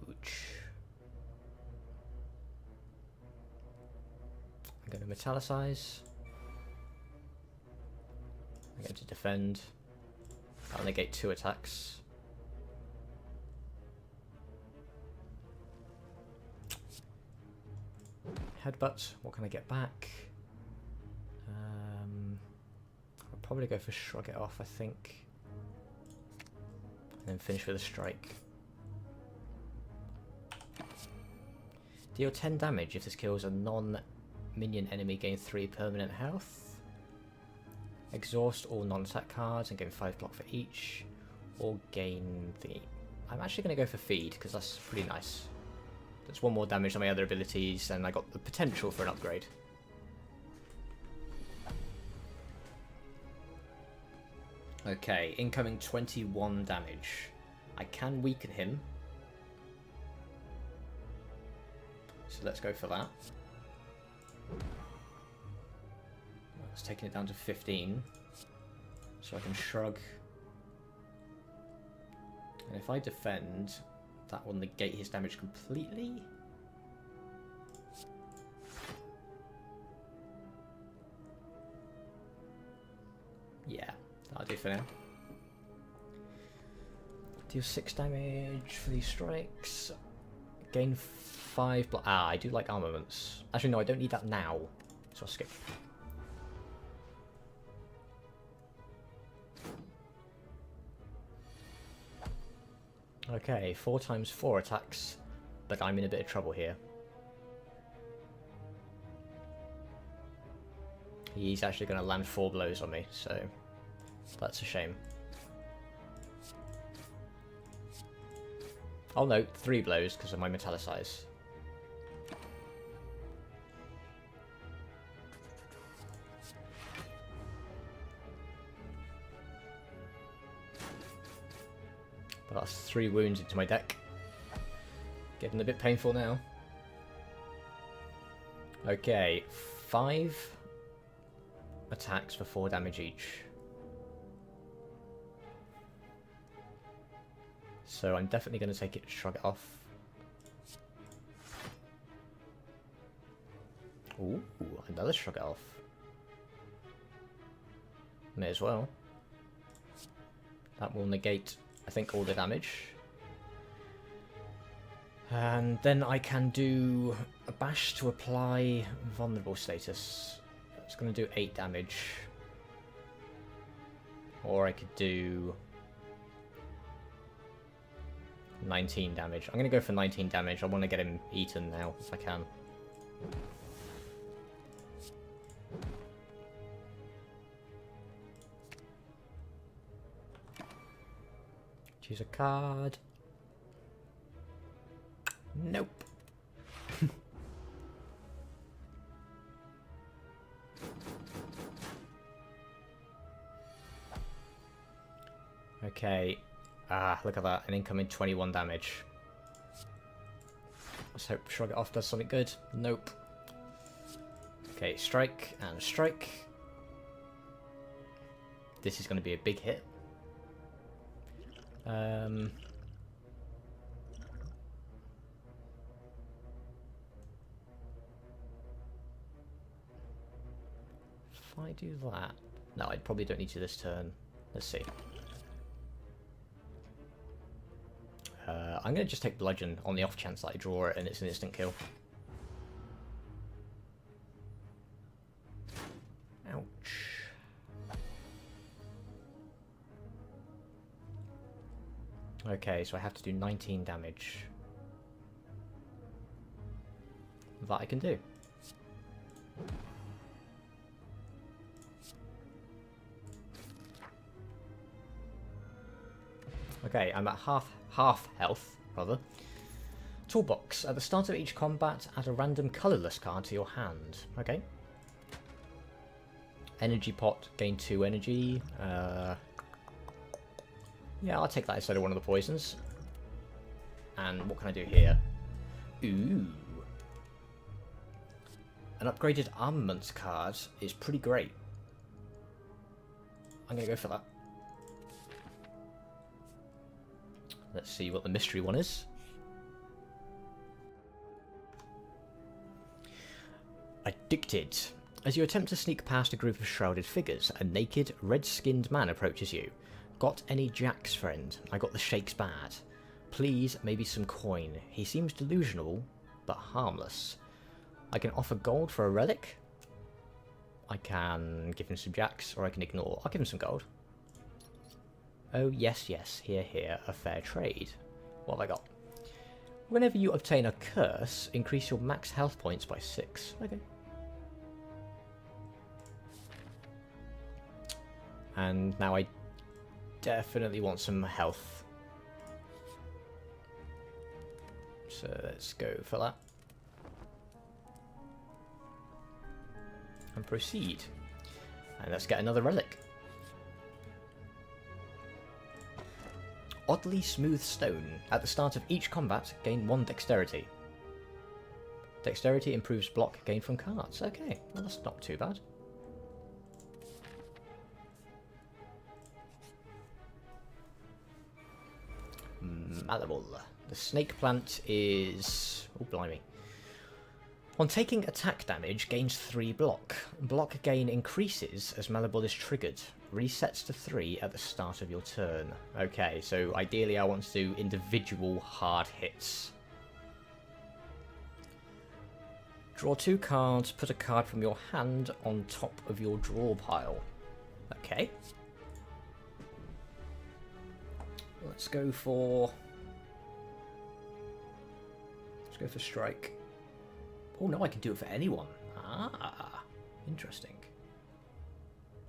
Ouch. I'm going to metallicize. I'm going to defend. I'll negate 2 attacks. Headbutt. What can I get back? I'll probably go for Shrug It Off, I think. And then finish with a strike. Deal 10 damage if this kills a non-minion enemy, gain 3 permanent health. Exhaust all non-attack cards and gain 5 block for each. Or gain the... I'm actually going to go for Feed, because that's pretty nice. That's 1 more damage on my other abilities, and I got the potential for an upgrade. Okay, incoming 21 damage. I can weaken him. So let's go for that. That's taking it down to 15. So I can shrug. And if I defend, that will negate his damage completely. Yeah, that'll do for now. Deal 6 damage for these strikes. Gain 5 block. Ah, I do like armaments. Actually, no, I don't need that now. So I'll skip. Okay, 4 times 4 attacks, but I'm in a bit of trouble here. He's actually going to land 4 blows on me, so that's a shame. Oh no, 3 blows because of my metallicize. But that's 3 wounds into my deck. Getting a bit painful now. Okay, 5 attacks for 4 damage each. So I'm definitely going to take it, shrug it off. Ooh, another shrug it off. May as well. That will negate, I think, all the damage. And then I can do a bash to apply vulnerable status. It's going to do 8 damage. Or I could do 19 damage. I'm going to go for 19 damage. I want to get him eaten now, if I can. Choose a card. Nope. Okay. Ah, look at that. An incoming 21 damage. Let's hope Shrug It Off does something good. Nope. Okay, strike and strike. This is going to be a big hit. If I do that... No, I probably don't need to this turn. Let's see. I'm going to just take Bludgeon on the off chance that I draw it and it's an instant kill. Ouch. Okay, so I have to do 19 damage. That I can do. Okay, I'm at half health, rather. Toolbox. At the start of each combat, add a random colourless card to your hand. Okay. Energy pot, gain 2 energy. Yeah, I'll take that instead of one of the poisons. And what can I do here? Ooh. An upgraded armaments card is pretty great. I'm going to go for that. Let's see what the mystery one is. Addicted. As you attempt to sneak past a group of shrouded figures, a naked, red-skinned man approaches you. Got any jacks, friend? I got the shakes bad. Please, maybe some coin. He seems delusional, but harmless. I can offer gold for a relic. I can give him some jacks, or I can ignore. I'll give him some gold. Oh, yes, yes. Here, here. A fair trade. What have I got? Whenever you obtain a curse, increase your max health points by 6. Okay. And now I definitely want some health. So let's go for that. And proceed. And let's get another relic. Oddly smooth stone. At the start of each combat, gain 1 dexterity. Dexterity improves block gained from cards. Okay, well that's not too bad. Malleable. The snake plant is... oh, blimey. On taking attack damage, gains 3 block. Block gain increases as Malleable is triggered. Resets to 3 at the start of your turn. Okay, so ideally I want to do individual hard hits. Draw 2 cards, put a card from your hand on top of your draw pile. Okay. Let's go for strike. Oh no, I can do it for anyone. Ah, interesting.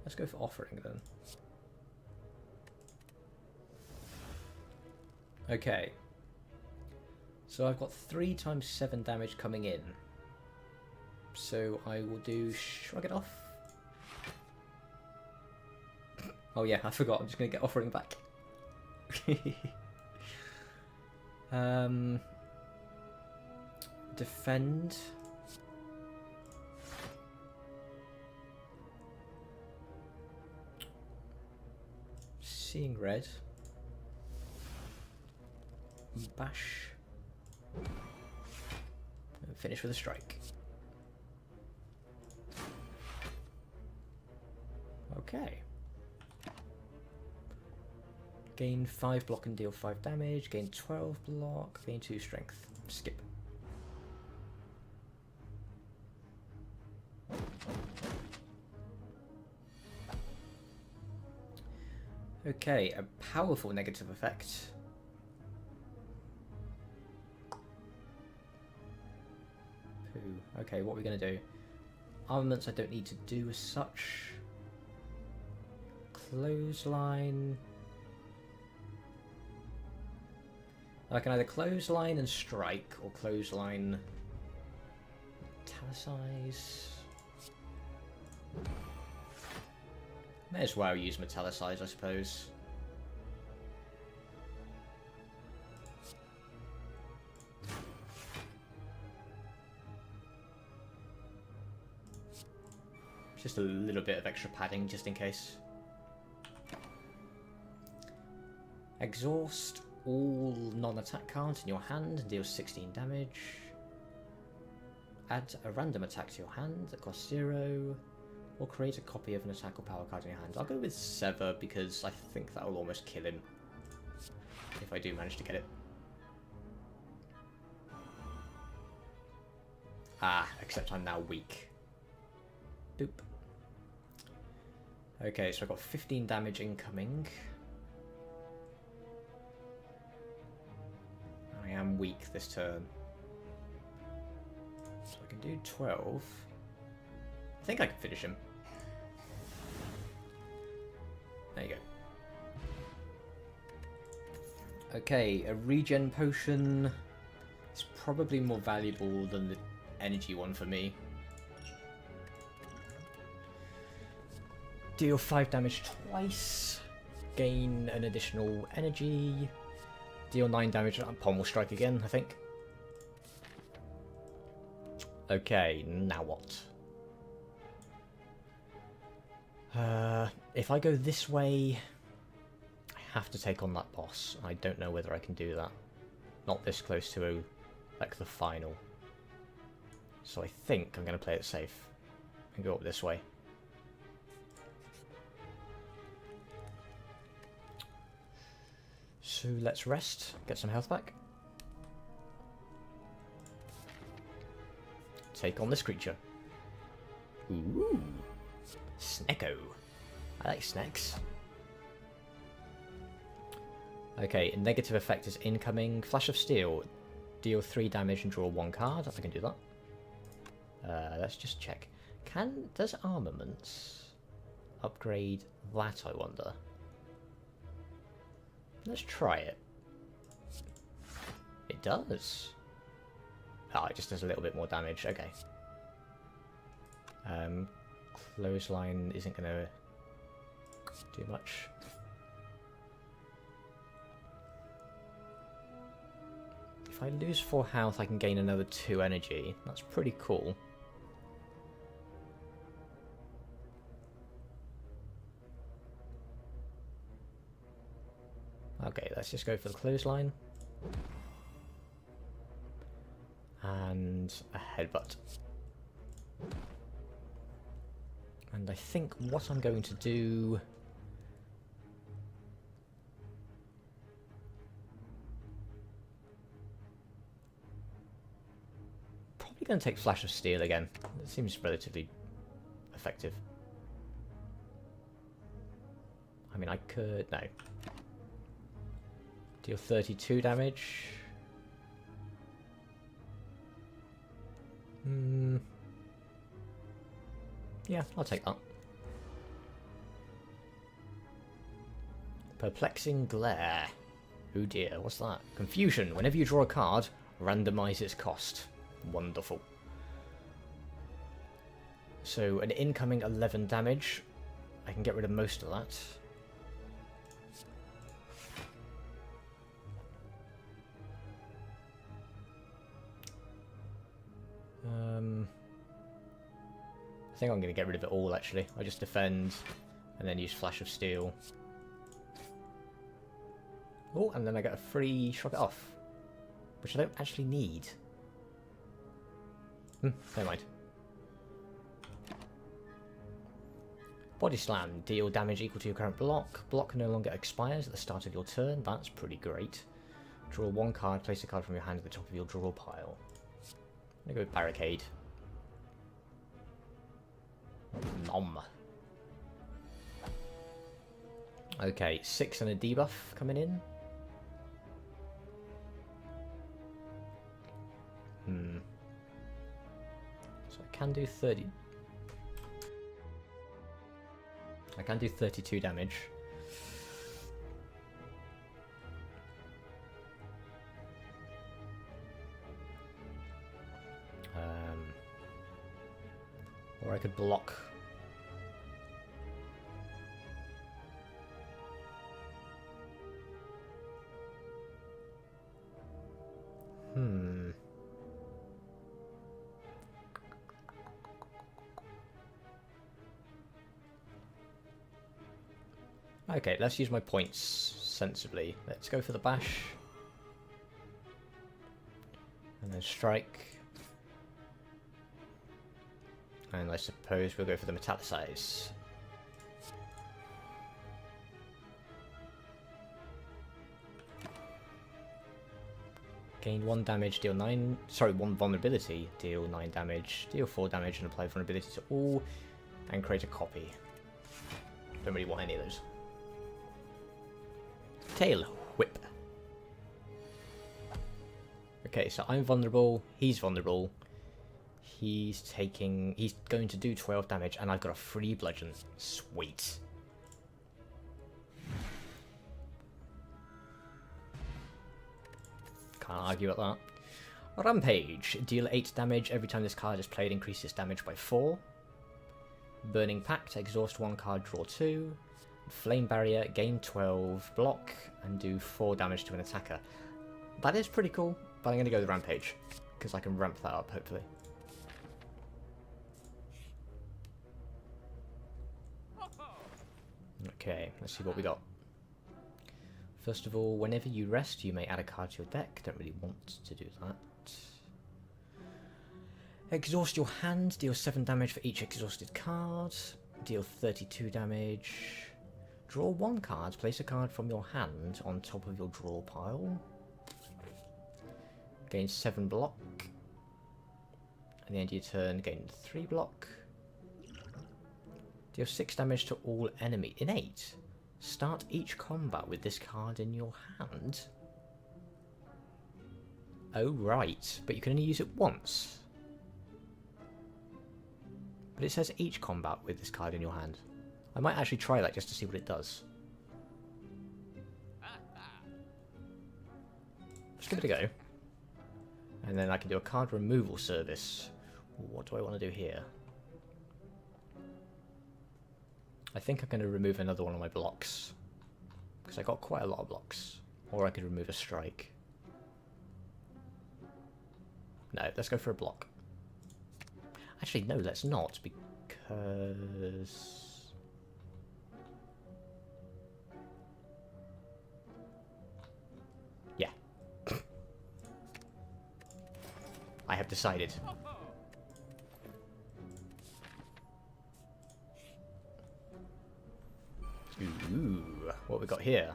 Let's go for offering then. Okay. So I've got 3 times 7 damage coming in. So I will do Shrug It Off. Oh yeah, I forgot. I'm just going to get Offering back. Defend. Seeing Red. Bash. And finish with a strike. Okay. Gain 5 block and deal 5 damage. Gain 12 block. Gain 2 strength. Skip. Okay, a powerful negative effect. Poo. Okay, what are we going to do? Armaments I don't need to do as such. Clothesline. I can either clothesline and strike, or clothesline, metallicize. May as well use metallicize, I suppose. Just a little bit of extra padding, just in case. Exhaust all non-attack cards in your hand and deals 16 damage. Add a random attack to your hand that costs 0. Or create a copy of an attack or power card in your hand. I'll go with Sever because I think that will almost kill him. If I do manage to get it. Ah, except I'm now weak. Boop. Okay, so I've got 15 damage incoming. I am weak this turn. So I can do 12. I think I can finish him. There you go. Okay, a regen potion is probably more valuable than the energy one for me. Deal 5 damage twice. Gain an additional energy. Deal 9 damage. Pommel strike again, I think. Okay, now what? If I go this way, I have to take on that boss. I don't know whether I can do that. Not this close to, like, the final. So I think I'm going to play it safe and go up this way. So let's rest, get some health back. Take on this creature. Ooh. Snecko. I like snacks. Okay, negative effect is incoming. Flash of Steel. Deal 3 damage and draw 1 card. I can do that. Let's just check. Does Armaments upgrade that, I wonder? Let's try it. It does. Oh, it just does a little bit more damage. Okay. Clothesline isn't going to do much. If I lose 4 health, I can gain another 2 energy. That's pretty cool. Okay, let's just go for the clothesline. And a headbutt. And I think what I'm going to do... Probably going to take Flash of Steel again. It seems relatively effective. I mean, I could... no. Deal 32 damage. Yeah, I'll take that. Perplexing Glare. Oh dear, what's that? Confusion. Whenever you draw a card, Randomise its cost. Wonderful. So an incoming 11 damage. I can get rid of most of that. I think I'm going to get rid of it all, actually. I just defend, and then use Flash of Steel. Oh, and then I get a free Shrug It Off, which I don't actually need. Never mind. Body Slam. Deal damage equal to your current block. Block no longer expires at the start of your turn. That's pretty great. Draw one card, place a card from your hand at the top of your draw pile. I'm going to go with Barricade. Nom. Okay, 6 and a debuff coming in. So I can do 30. I can do 32 damage. Or I could block. Okay, let's use my points sensibly. Let's go for the bash. And then strike. And I suppose we'll go for the metallicize. Gain 1 damage, deal 9... Sorry, 1 vulnerability, deal 9 damage, deal 4 damage and apply vulnerability to all, and create a copy. Don't really want any of those. Tail Whip. Okay, so I'm vulnerable, he's vulnerable. He's going to do 12 damage, and I've got a free bludgeon. Sweet. Can't argue at that. Rampage. Deal 8 damage every time this card is played, increase its damage by 4. Burning Pact. Exhaust 1 card, draw 2. Flame Barrier. Gain 12. Block. And do 4 damage to an attacker. That is pretty cool, but I'm going to go with Rampage, because I can ramp that up, hopefully. Okay, let's see what we got. First of all, whenever you rest, you may add a card to your deck. Don't really want to do that. Exhaust your hand. Deal 7 damage for each exhausted card. Deal 32 damage. Draw 1 card. Place a card from your hand on top of your draw pile. Gain 7 block. At the end of your turn, gain 3 block. Deal 6 damage to all enemy. Innate. Start each combat with this card in your hand. Oh, right. But you can only use it once. But it says each combat with this card in your hand. I might actually try that just to see what it does. Just give it a go. And then I can do a card removal service. What do I want to do here? I think I'm going to remove another one of my blocks, because I got quite a lot of blocks. Or I could remove a strike. No, let's go for a block. Actually, no, let's not, because... Yeah. I have decided. Ooh, what we got here?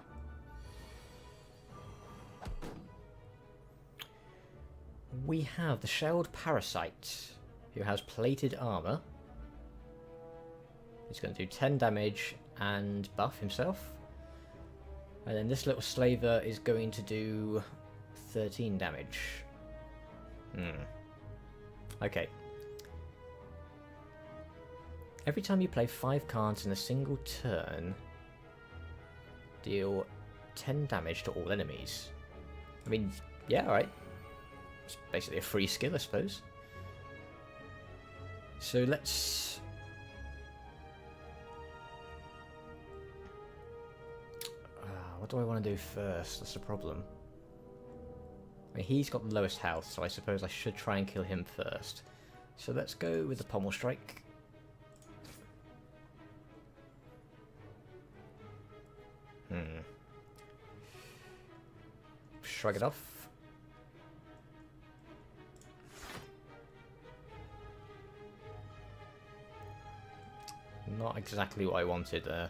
We have the Shelled Parasite, who has plated armor. He's going to do 10 damage and buff himself. And then this little slaver is going to do 13 damage. Okay. Every time you play 5 cards in a single turn, deal 10 damage to all enemies. I mean, yeah, alright. It's basically a free skill, I suppose. So let's... what do I want to do first? That's the problem. I mean, he's got the lowest health, so I suppose I should try and kill him first. So let's go with the pommel strike. Shrug it off. Not exactly what I wanted there.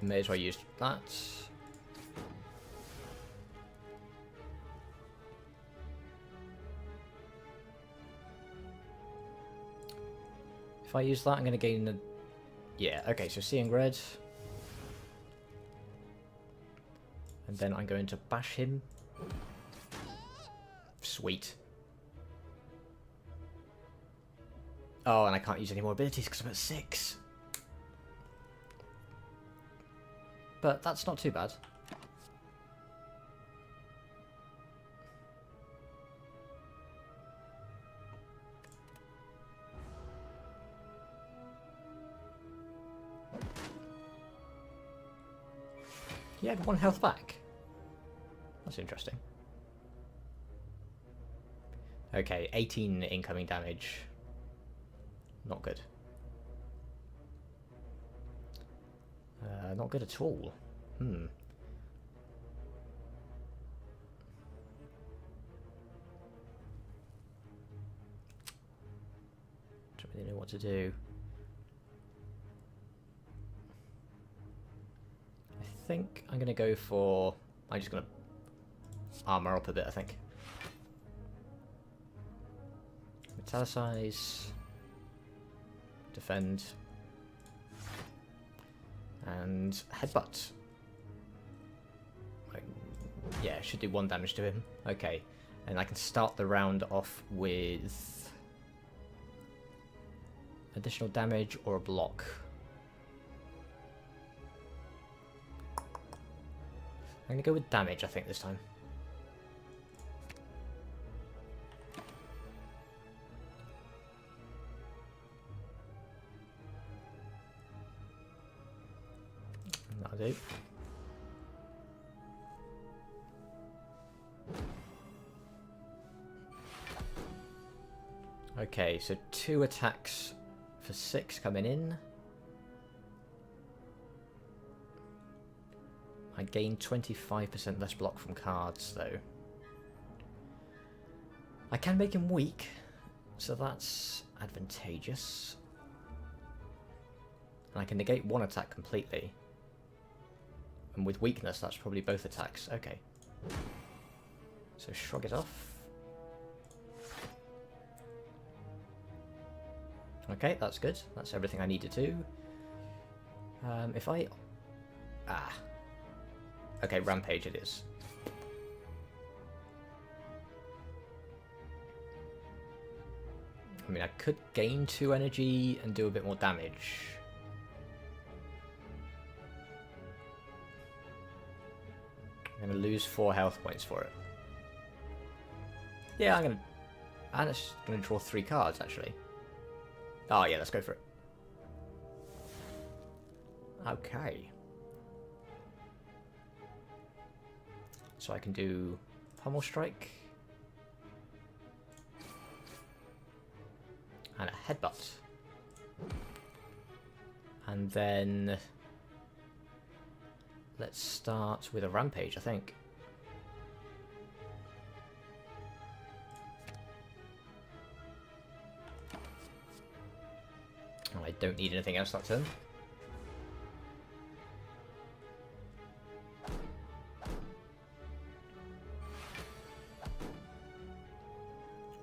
May as well use that. If I use that, I'm going to gain the... Yeah, okay, so seeing red. And then I'm going to bash him. Sweet. Oh, and I can't use any more abilities because I'm at 6. But that's not too bad. He had 1 health back. That's interesting. Okay, 18 incoming damage. Not good. Not good at all. Don't really know what to do. I think I'm going to go for... I'm just going to armor up a bit, I think. Metallicize. Defend. And headbutt. Yeah, should do 1 damage to him. Okay. And I can start the round off with additional damage or a block. I'm going to go with damage, I think, this time. That'll do. Okay, so 2 attacks for 6 coming in. I gain 25% less block from cards, though. I can make him weak, so that's advantageous. And I can negate 1 attack completely. And with weakness, that's probably both attacks. Okay. So shrug it off. Okay, that's good. That's everything I need to do. If I... Okay, rampage it is. I mean, I could gain 2 energy and do a bit more damage. I'm going to lose 4 health points for it. Yeah, I'm going to draw 3 cards, actually. Oh, yeah, let's go for it. Okay. So I can do Pommel Strike. And a Headbutt. And then... let's start with a Rampage, I think. Oh, I don't need anything else that turn.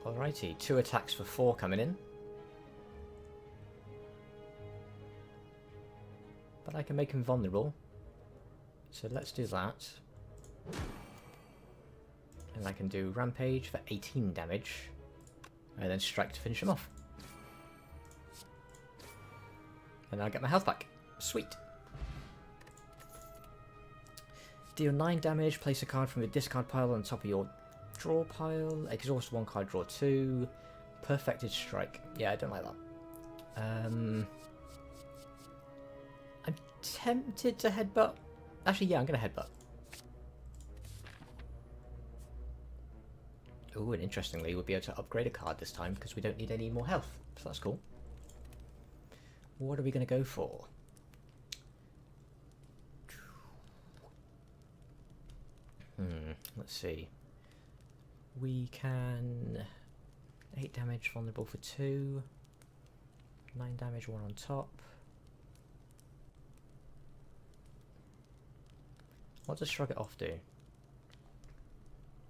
Alrighty, 2 attacks for 4 coming in. But I can make him vulnerable. So let's do that. And I can do Rampage for 18 damage. And then Strike to finish him off. And I'll get my health back. Sweet. Deal 9 damage, place a card from your discard pile on top of your draw pile. Exhaust 1 card, draw 2. Perfected Strike. Yeah, I don't like that. I'm tempted to headbutt. Actually, yeah, I'm going to headbutt. Ooh, and interestingly, we'll be able to upgrade a card this time because we don't need any more health. So that's cool. What are we going to go for? Let's see. We can 8 damage, vulnerable for 2. 9 damage, 1 on top. What does Shrug It Off do?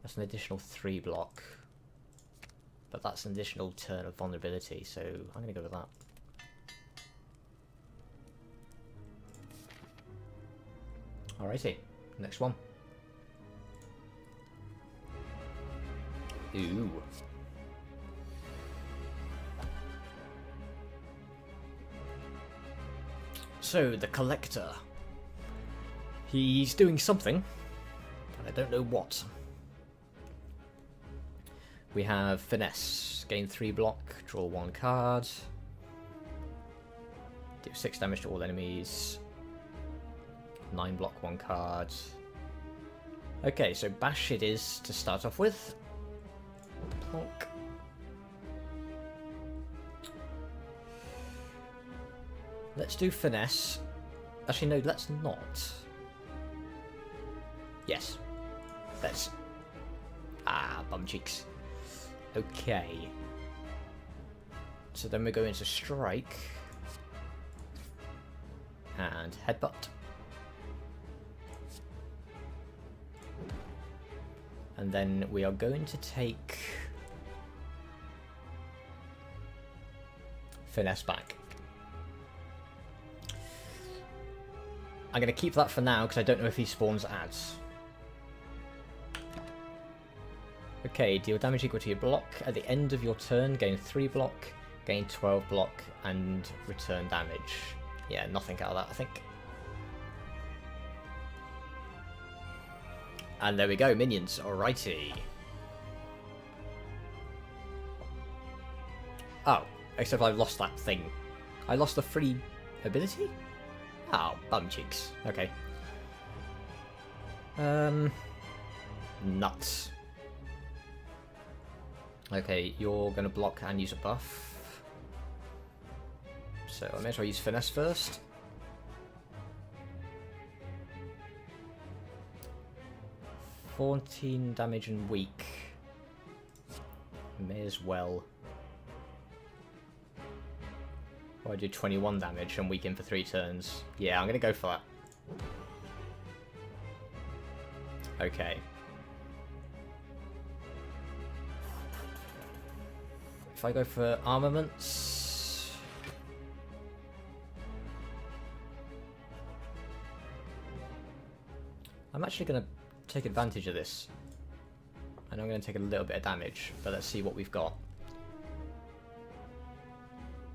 That's an additional 3 block. But that's an additional turn of vulnerability, so I'm going to go with that. Alrighty, next one. Ooh. So, the Collector. He's doing something, but I don't know what. We have Finesse. Gain 3 block, draw 1 card. Do 6 damage to all enemies. 9 block, 1 card. Okay, so Bash it is to start off with. Plonk. Let's do Finesse. Actually, no, let's not. Yes. Let's... Ah, bum cheeks. Okay. So then we go into Strike. And Headbutt. And then we are going to take... Finesse back. I'm going to keep that for now because I don't know if he spawns ads. Okay, deal damage equal to your block. At the end of your turn, gain 3 block, gain 12 block, and return damage. Yeah, nothing out of that, I think. And there we go, minions. Alrighty. Oh, except I've lost that thing. I lost the free ability? Oh, bum cheeks. Okay. Nuts. Okay, you're going to block and use a buff. So I may as well use Finesse first. $14 damage and weak. May as well. Or I do 21 damage and weaken for 3 turns. Yeah, I'm going to go for that. Okay. If I go for armaments... I'm actually going to take advantage of this. And I'm going to take a little bit of damage, but let's see what we've got.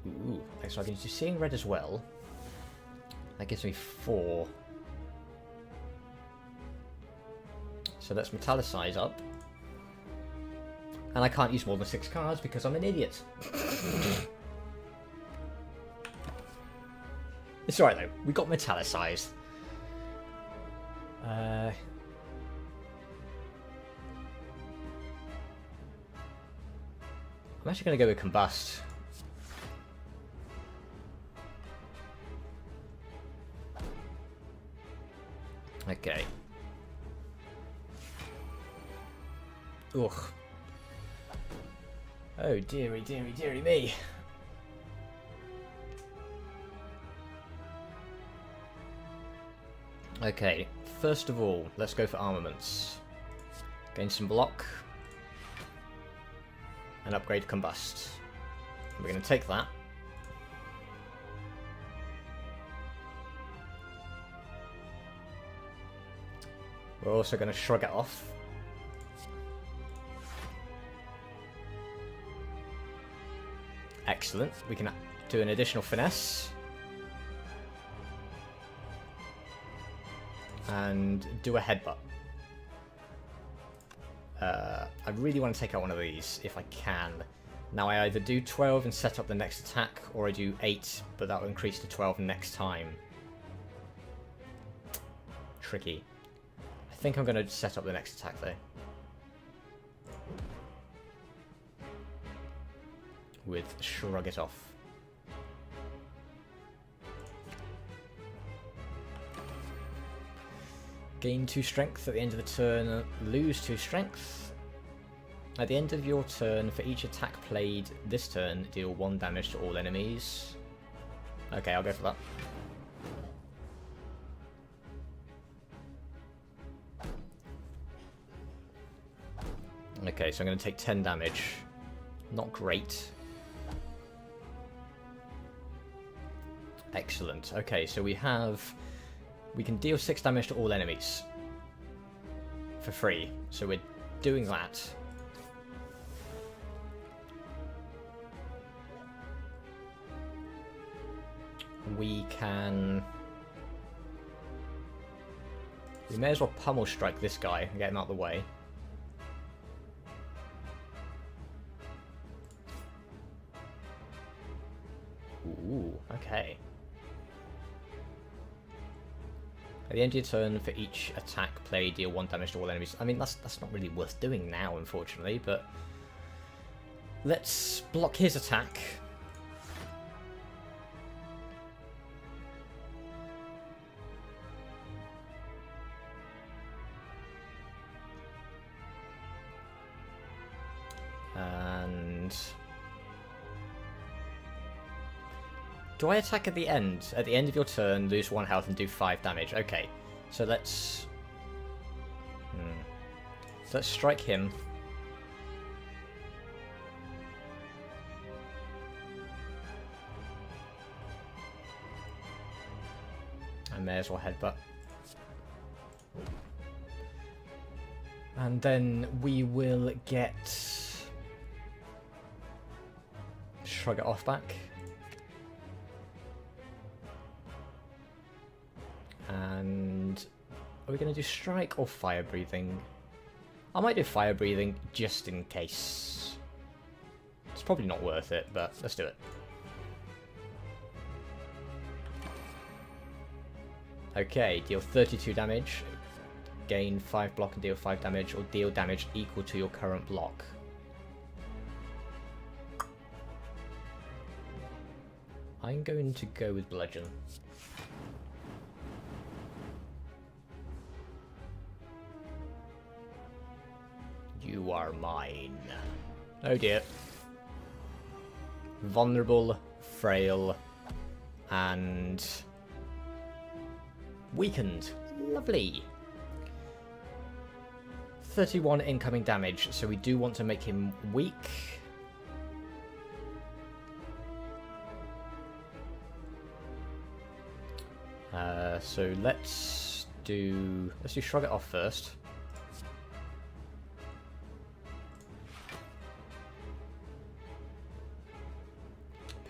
Ooh, so I can do Seeing Red as well. That gives me 4. So let's metallicize up. And I can't use more than 6 cards because I'm an idiot. It's alright though, we got metallicized. I'm actually going to go with Combust. Okay. Ugh. Oh dearie, dearie, dearie me. Okay, first of all, let's go for armaments. Gain some block. And upgrade Combust. We're going to take that. We're also going to Shrug It Off. Excellent. We can do an additional Finesse. and do a headbutt. I really want to take out one of these if I can. Now I either do 12 and set up the next attack, or I do 8, but that will increase to 12 next time. Tricky. I think I'm going to set up the next attack though. With Shrug It Off. Gain 2 strength at the end of the turn, lose 2 strength. At the end of your turn, for each attack played this turn, deal 1 damage to all enemies. Okay, I'll go for that. Okay, so I'm going to take 10 damage. Not great. Excellent. Okay, so we can deal 6 damage to all enemies for free. So we're doing that. We may as well pummel strike this guy and get him out of the way. Ooh, okay. At the end of your turn, for each attack played, deal 1 damage to all enemies. I mean, that's not really worth doing now, unfortunately, but let's block his attack. And do I attack at the end? At the end of your turn, lose 1 health and do 5 damage. Okay, so let's strike him. I may as well headbutt. And then we will get Shrug It Off back. And are we going to do strike or fire breathing? I might do fire breathing just in case. It's probably not worth it, but let's do it. Okay, deal 32 damage, gain 5 block and deal 5 damage, or deal damage equal to your current block. I'm going to go with bludgeon. You are mine. Oh dear. Vulnerable, frail, and weakened. Lovely. 31 incoming damage, so we do want to make him weak. So let's do Shrug It Off first.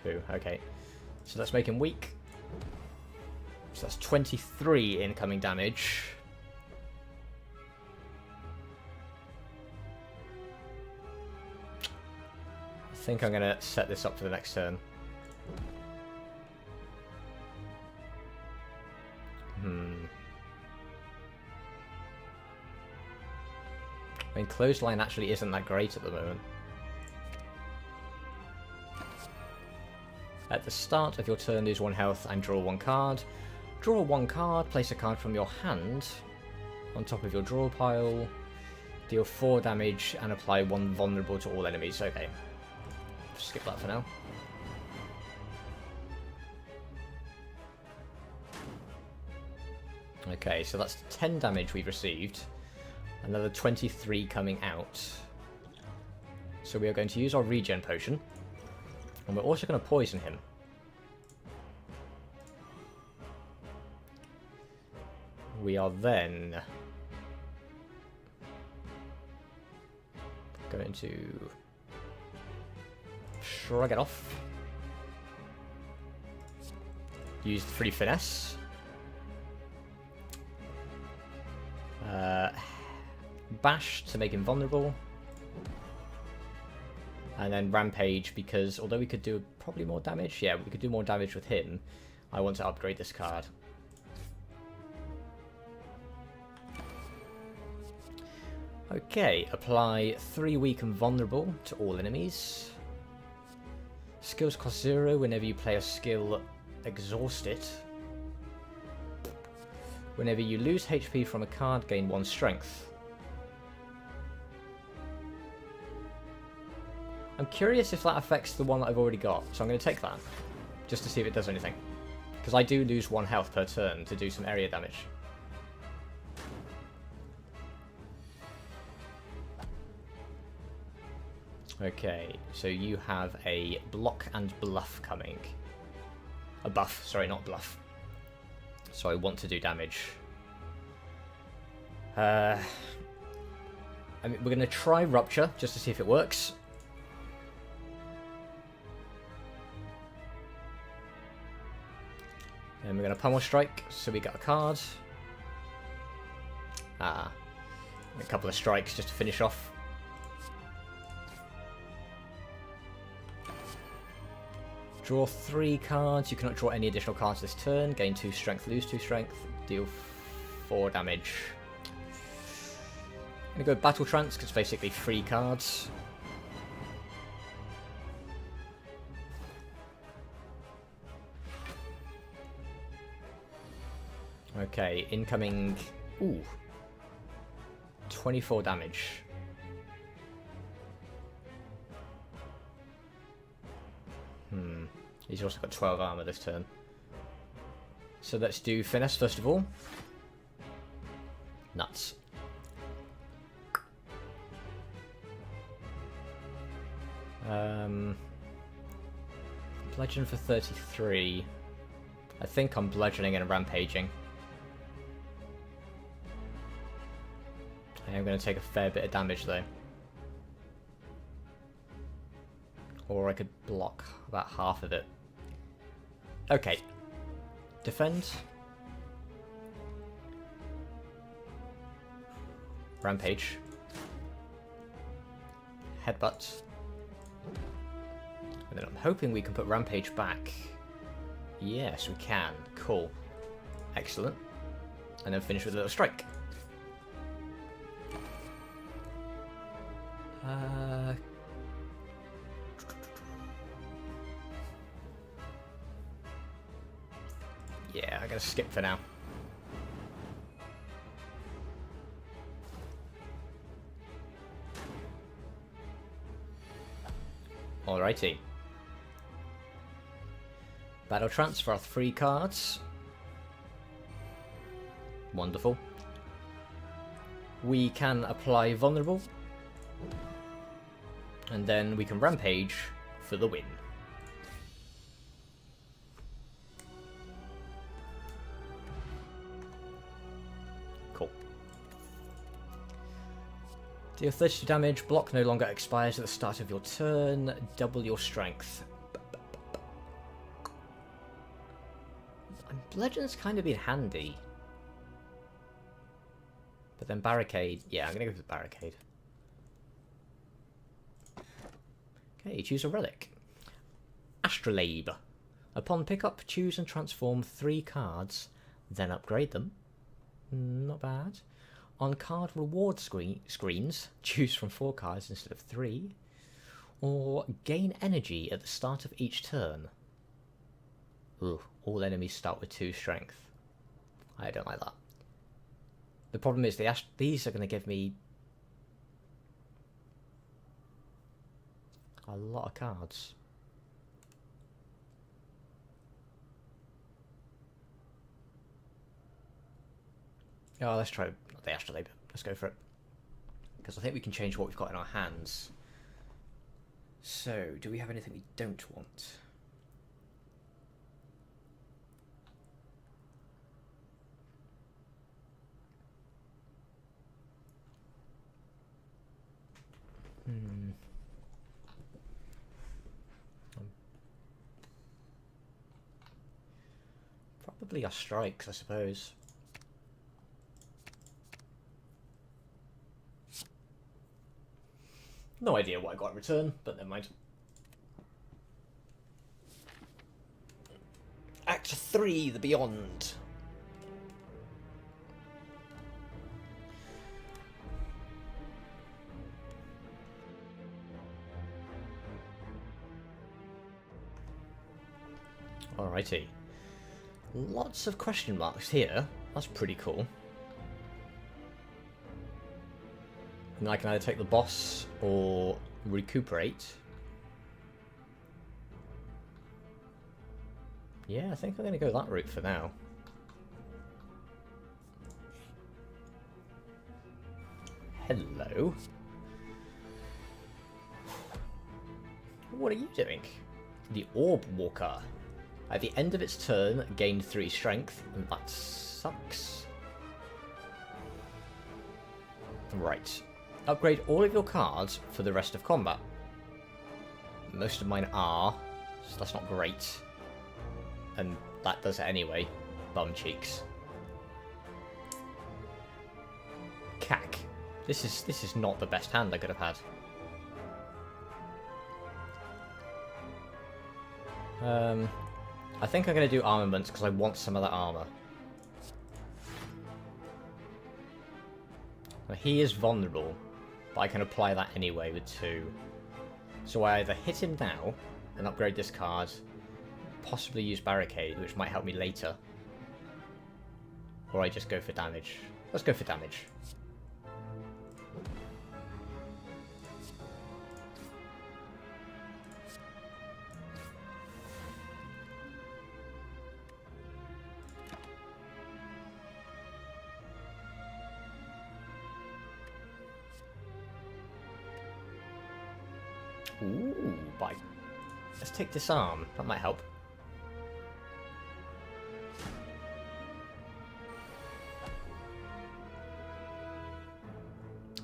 Pooh, okay. So let's make him weak. So that's 23 incoming damage. I think I'm going to set this up for the next turn. I mean, Clothesline actually isn't that great at the moment. At the start of your turn, lose 1 health and draw 1 card. Draw 1 card, place a card from your hand on top of your draw pile. Deal 4 damage and apply 1 vulnerable to all enemies. Okay. Skip that for now. Okay, so that's 10 damage we've received. Another 23 coming out. So we are going to use our regen potion. And we're also going to poison him. We are then going to Shrug It Off. Use the free finesse. Bash to make him vulnerable. And then Rampage, because although we could do probably more damage, yeah, we could do more damage with him, I want to upgrade this card. Okay, apply 3 weak and vulnerable to all enemies. Skills cost 0 whenever you play a skill, exhaust it. Whenever you lose HP from a card, gain 1 strength. I'm curious if that affects the one that I've already got, so I'm going to take that, just to see if it does anything. Because I do lose 1 health per turn to do some area damage. Okay, so you have a block and bluff coming. A buff, sorry, not bluff. So I want to do damage. I mean, we're going to try Rupture, just to see if it works. And we're going to Pummel Strike, so we got a card. A couple of strikes just to finish off. Draw 3 cards. You cannot draw any additional cards this turn. Gain 2 strength, lose 2 strength. Deal 4 damage. I'm going to go Battle Trance, because it's basically 3 cards. Okay, incoming... Ooh. 24 damage. He's also got 12 armor this turn. So let's do Finesse first of all. Nuts. Bludgeon for 33. I think I'm bludgeoning and rampaging. I am going to take a fair bit of damage though. Or I could block about half of it. Okay. Defend. Rampage. Headbutt. And then I'm hoping we can put Rampage back. Yes, we can. Cool. Excellent. And then finish with a little strike. Yeah, I'm gonna skip for now. Alrighty. Battle Trance for our 3 cards. Wonderful. We can apply Vulnerable. And then we can Rampage for the win. Cool. Deal 32 damage. Block no longer expires at the start of your turn. Double your strength. Bludgeon's kind of been handy. But then Barricade. Yeah, I'm going to go for Barricade. Okay, choose a relic. Astrolabe. Upon pickup, choose and transform 3 cards, then upgrade them. Not bad. On card reward screens, choose from 4 cards instead of 3. Or gain energy at the start of each turn. Ooh, all enemies start with 2 strength. I don't like that. The problem is these are going to give me a lot of cards. Oh, let's try the Astrolabe. Let's go for it. Because I think we can change what we've got in our hands. So, do we have anything we don't want? Probably our strikes, I suppose. No idea what I got in return, but never mind. Act 3, The Beyond. Alrighty. Lots of question marks here. That's pretty cool. And I can either take the boss or recuperate. Yeah, I think I'm going to go that route for now. Hello. What are you doing? The Orb Walker. At the end of its turn, gain 3 strength, and that sucks. Right. Upgrade all of your cards for the rest of combat. Most of mine are, so that's not great. And that does it anyway. Bum cheeks. Cack. This is not the best hand I could have had. I think I'm going to do armaments because I want some of that armor. Now, he is vulnerable, but I can apply that anyway with 2. So I either hit him now and upgrade this card, possibly use Barricade, which might help me later, or I just go for damage. Let's go for damage. Ooh, bye. Let's take Disarm. That might help.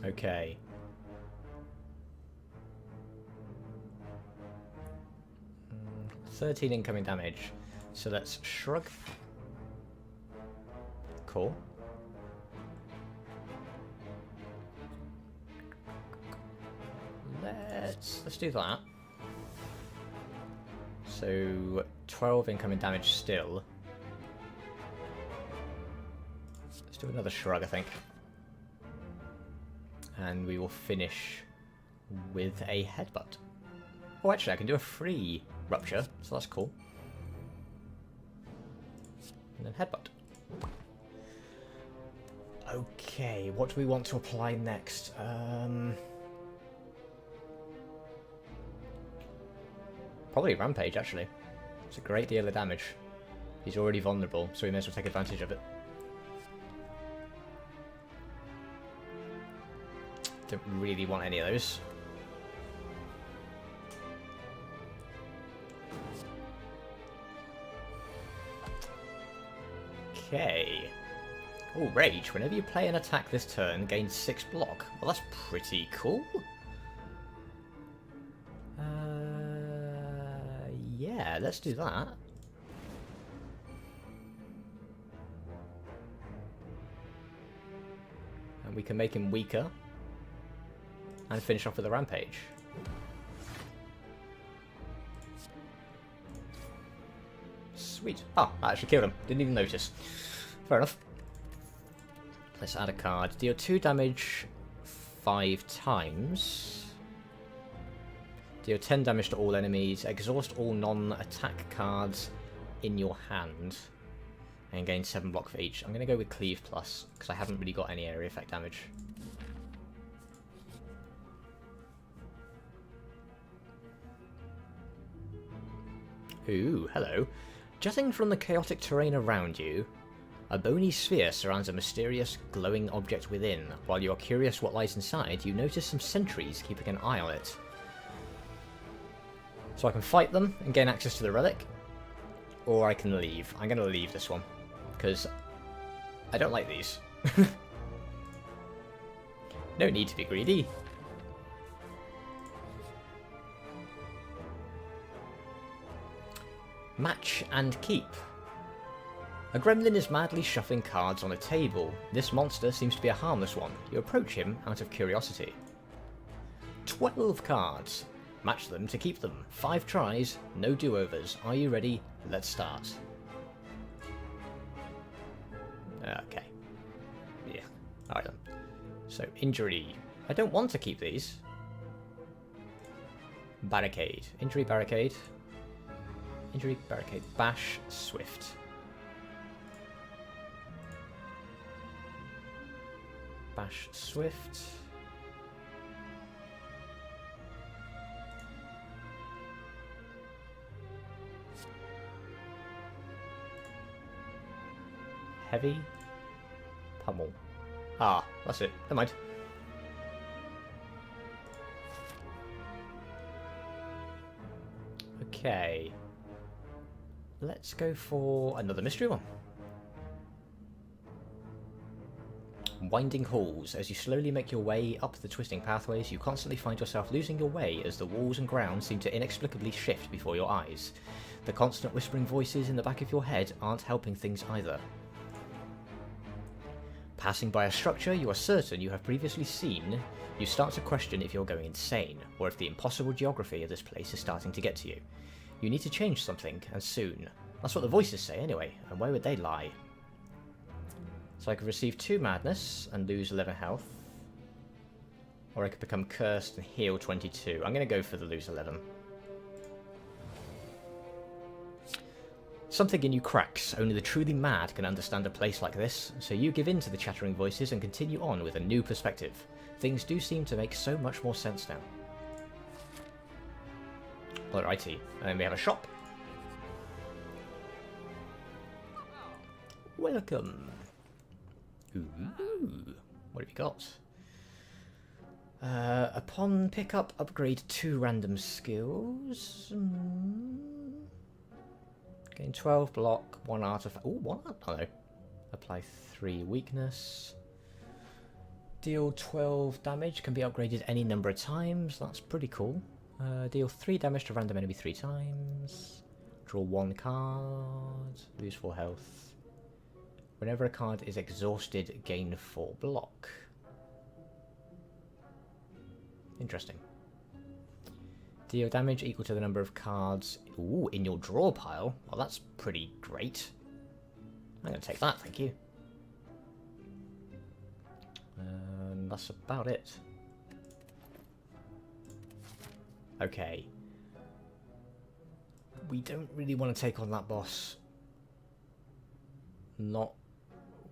Okay. Mm, 13 incoming damage. So let's shrug. Cool. Let's do that. So 12 incoming damage still. Let's do another shrug, I think. And we will finish with a headbutt. Oh, actually, I can do a free rupture, so that's cool. And then headbutt. Okay, what do we want to apply next? Probably Rampage, actually. It's a great deal of damage. He's already vulnerable, so we may as well take advantage of it. Don't really want any of those. Okay. Oh, Rage. Whenever you play an attack this turn, gain 6 block. Well, that's pretty cool. Yeah, let's do that. And we can make him weaker. And finish off with a Rampage. Sweet. Oh, I actually killed him. Didn't even notice. Fair enough. Let's add a card. Deal 2 damage 5 times. Deal 10 damage to all enemies. Exhaust all non-attack cards in your hand. And gain 7 block for each. I'm going to go with Cleave Plus, because I haven't really got any area effect damage. Ooh, hello. Jutting from the chaotic terrain around you, a bony sphere surrounds a mysterious, glowing object within. While you are curious what lies inside, you notice some sentries keeping an eye on it. So I can fight them and gain access to the relic, or I can leave. I'm going to leave this one, because I don't like these. No need to be greedy. Match and keep. A gremlin is madly shuffling cards on a table. This monster seems to be a harmless one. You approach him out of curiosity. 12 cards. Match them to keep them. 5 tries, no do-overs. Are you ready? Let's start. Okay. Yeah. Alright then. So, injury. I don't want to keep these. Barricade. Injury, barricade. Injury, barricade. Bash, swift. Bash, swift. Heavy. Pummel. Ah, that's it. Never mind. Okay. Let's go for another mystery one. Winding halls. As you slowly make your way up the twisting pathways, you constantly find yourself losing your way as the walls and ground seem to inexplicably shift before your eyes. The constant whispering voices in the back of your head aren't helping things either. Passing by a structure you are certain you have previously seen, you start to question if you're going insane, or if the impossible geography of this place is starting to get to you. You need to change something, and soon. That's what the voices say anyway, and where would they lie? So I could receive 2 madness and lose 11 health. Or I could become cursed and heal 22. I'm going to go for the lose 11. Something in you cracks. Only the truly mad can understand a place like this, so you give in to the chattering voices and continue on with a new perspective. Things do seem to make so much more sense now. Alrighty, and then we have a shop. Welcome. Ooh, what have you got? Upon pickup, upgrade 2 random skills. Gain 12 block, 1 artifact. Ooh, 1 art. Oh no. Apply 3 weakness. Deal 12 damage, can be upgraded any number of times. That's pretty cool. Deal 3 damage to random enemy 3 times. Draw 1 card. Lose 4 health. Whenever a card is exhausted, gain 4 block. Interesting. Deal damage equal to the number of cards in your draw pile. Well, that's pretty great. I'm going to take that, thank you. And that's about it. Okay. We don't really want to take on that boss. Not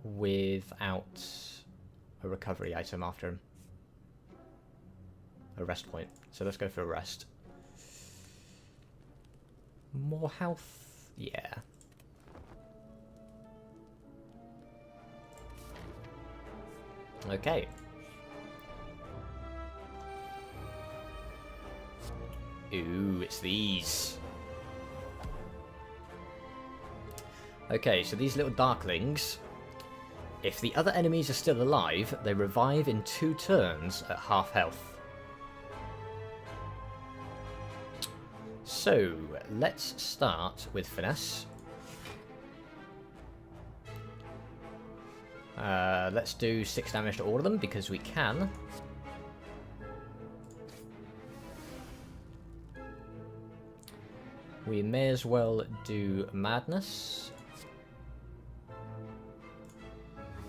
without a recovery item after him. A rest point. So let's go for a rest. More health? Yeah. Okay. Ooh, it's these. Okay, so these little darklings, if the other enemies are still alive, they revive in 2 turns at half health. So, let's start with Finesse. Let's do 6 damage to all of them, because we can. We may as well do Madness.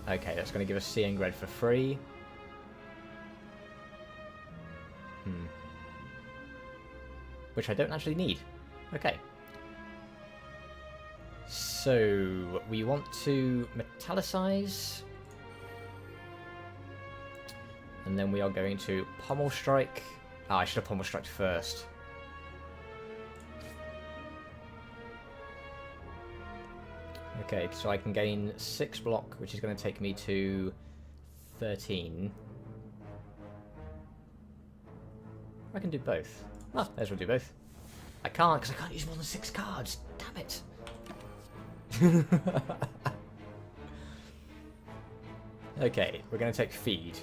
Okay, that's going to give us Seeing Red for free. Which I don't actually need. Okay. So, we want to metallicize. And then we are going to Pommel Strike. Ah, I should have Pommel Strike first. Okay, so I can gain 6 block, which is going to take me to 13. I can do both. Ah, there's we'll do both. I can't, because I can't use more than 6 cards. Damn it. Okay, we're going to take Feed.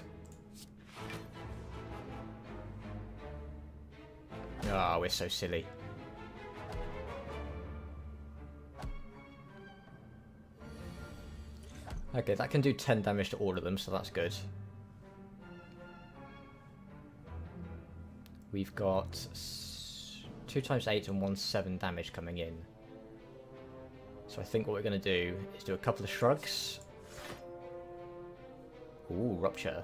Ah, we're so silly. Okay, that can do 10 damage to all of them, so that's good. We've got 2 times 8 and 1 7 damage coming in. So I think what we're going to do is do a couple of shrugs. Ooh, rupture.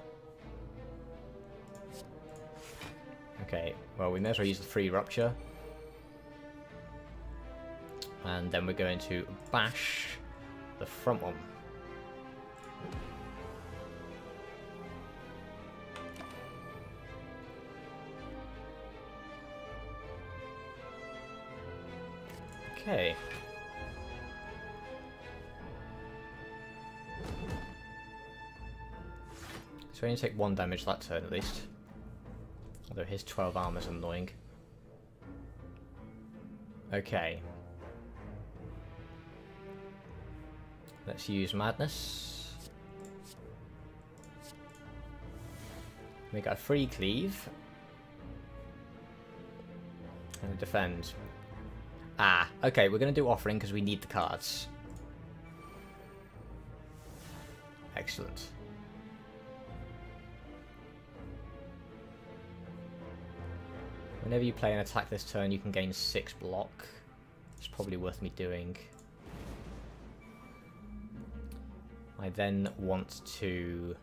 Okay, well we may as well use the free rupture. And then we're going to bash the front one. Okay. So we only take 1 damage that turn at least. Although his 12 armor is annoying. Okay. Let's use Madness. We got a free cleave. And a defend. Ah, okay, we're going to do offering because we need the cards. Excellent. Whenever you play an attack this turn, you can gain 6 block. It's probably worth me doing. I then want to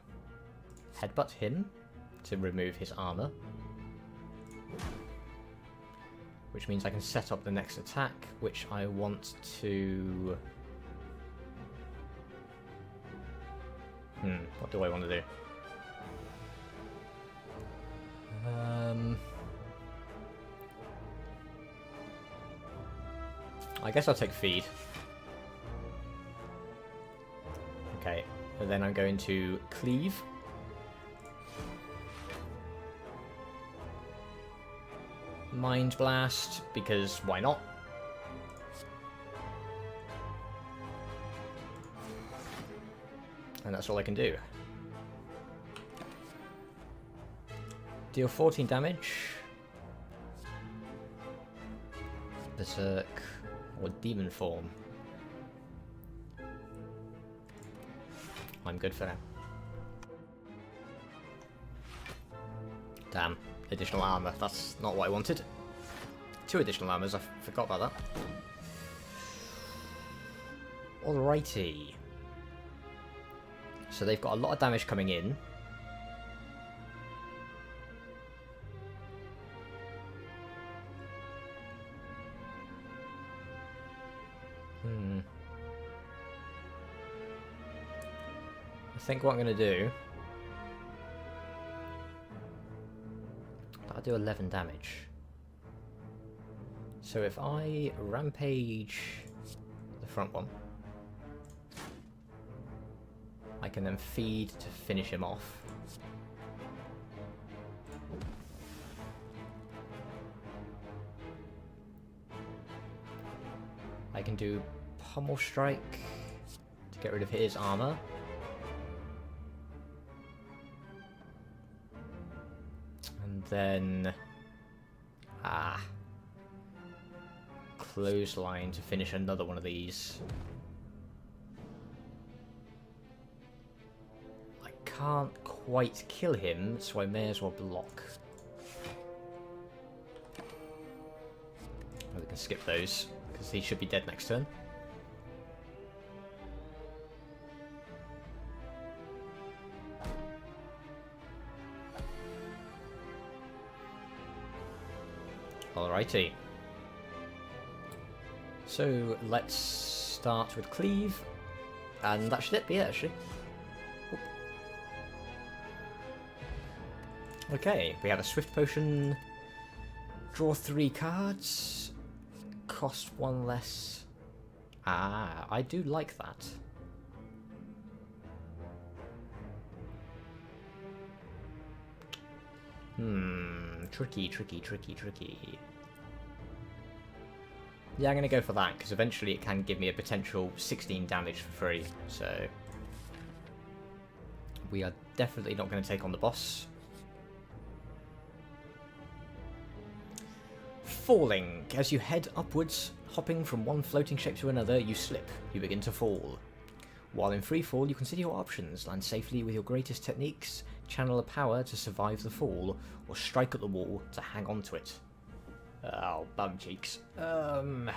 headbutt him to remove his armor. Which means I can set up the next attack, which I want to... what do I want to do? I guess I'll take feed. Okay, and then I'm going to cleave. Mind Blast, because why not? And that's all I can do. Deal 14 damage. Berserk, or Demon Form. I'm good for now. Damn. Additional armor. That's not what I wanted. 2 additional armors. I forgot about that. Alrighty. So they've got a lot of damage coming in. I think what I'm going to do... I'll do 11 damage. So if I rampage the front one, I can then feed to finish him off. I can do Pummel Strike to get rid of his armor. And then... Clothesline to finish another one of these. I can't quite kill him, so I may as well block. We can skip those, because he should be dead next turn. Alrighty. So let's start with cleave, and that should be it actually. Oop. Okay, we have a swift potion, draw 3 cards, cost 1 less. Ah, I do like that. Tricky. Yeah, I'm going to go for that, because eventually it can give me a potential 16 damage for free, so... We are definitely not going to take on the boss. Falling. As you head upwards, hopping from one floating shape to another, you slip. You begin to fall. While in free fall, you consider your options. Land safely with your greatest techniques, Channel a power to survive the fall, or strike at the wall to hang on to it. Oh, bum cheeks. I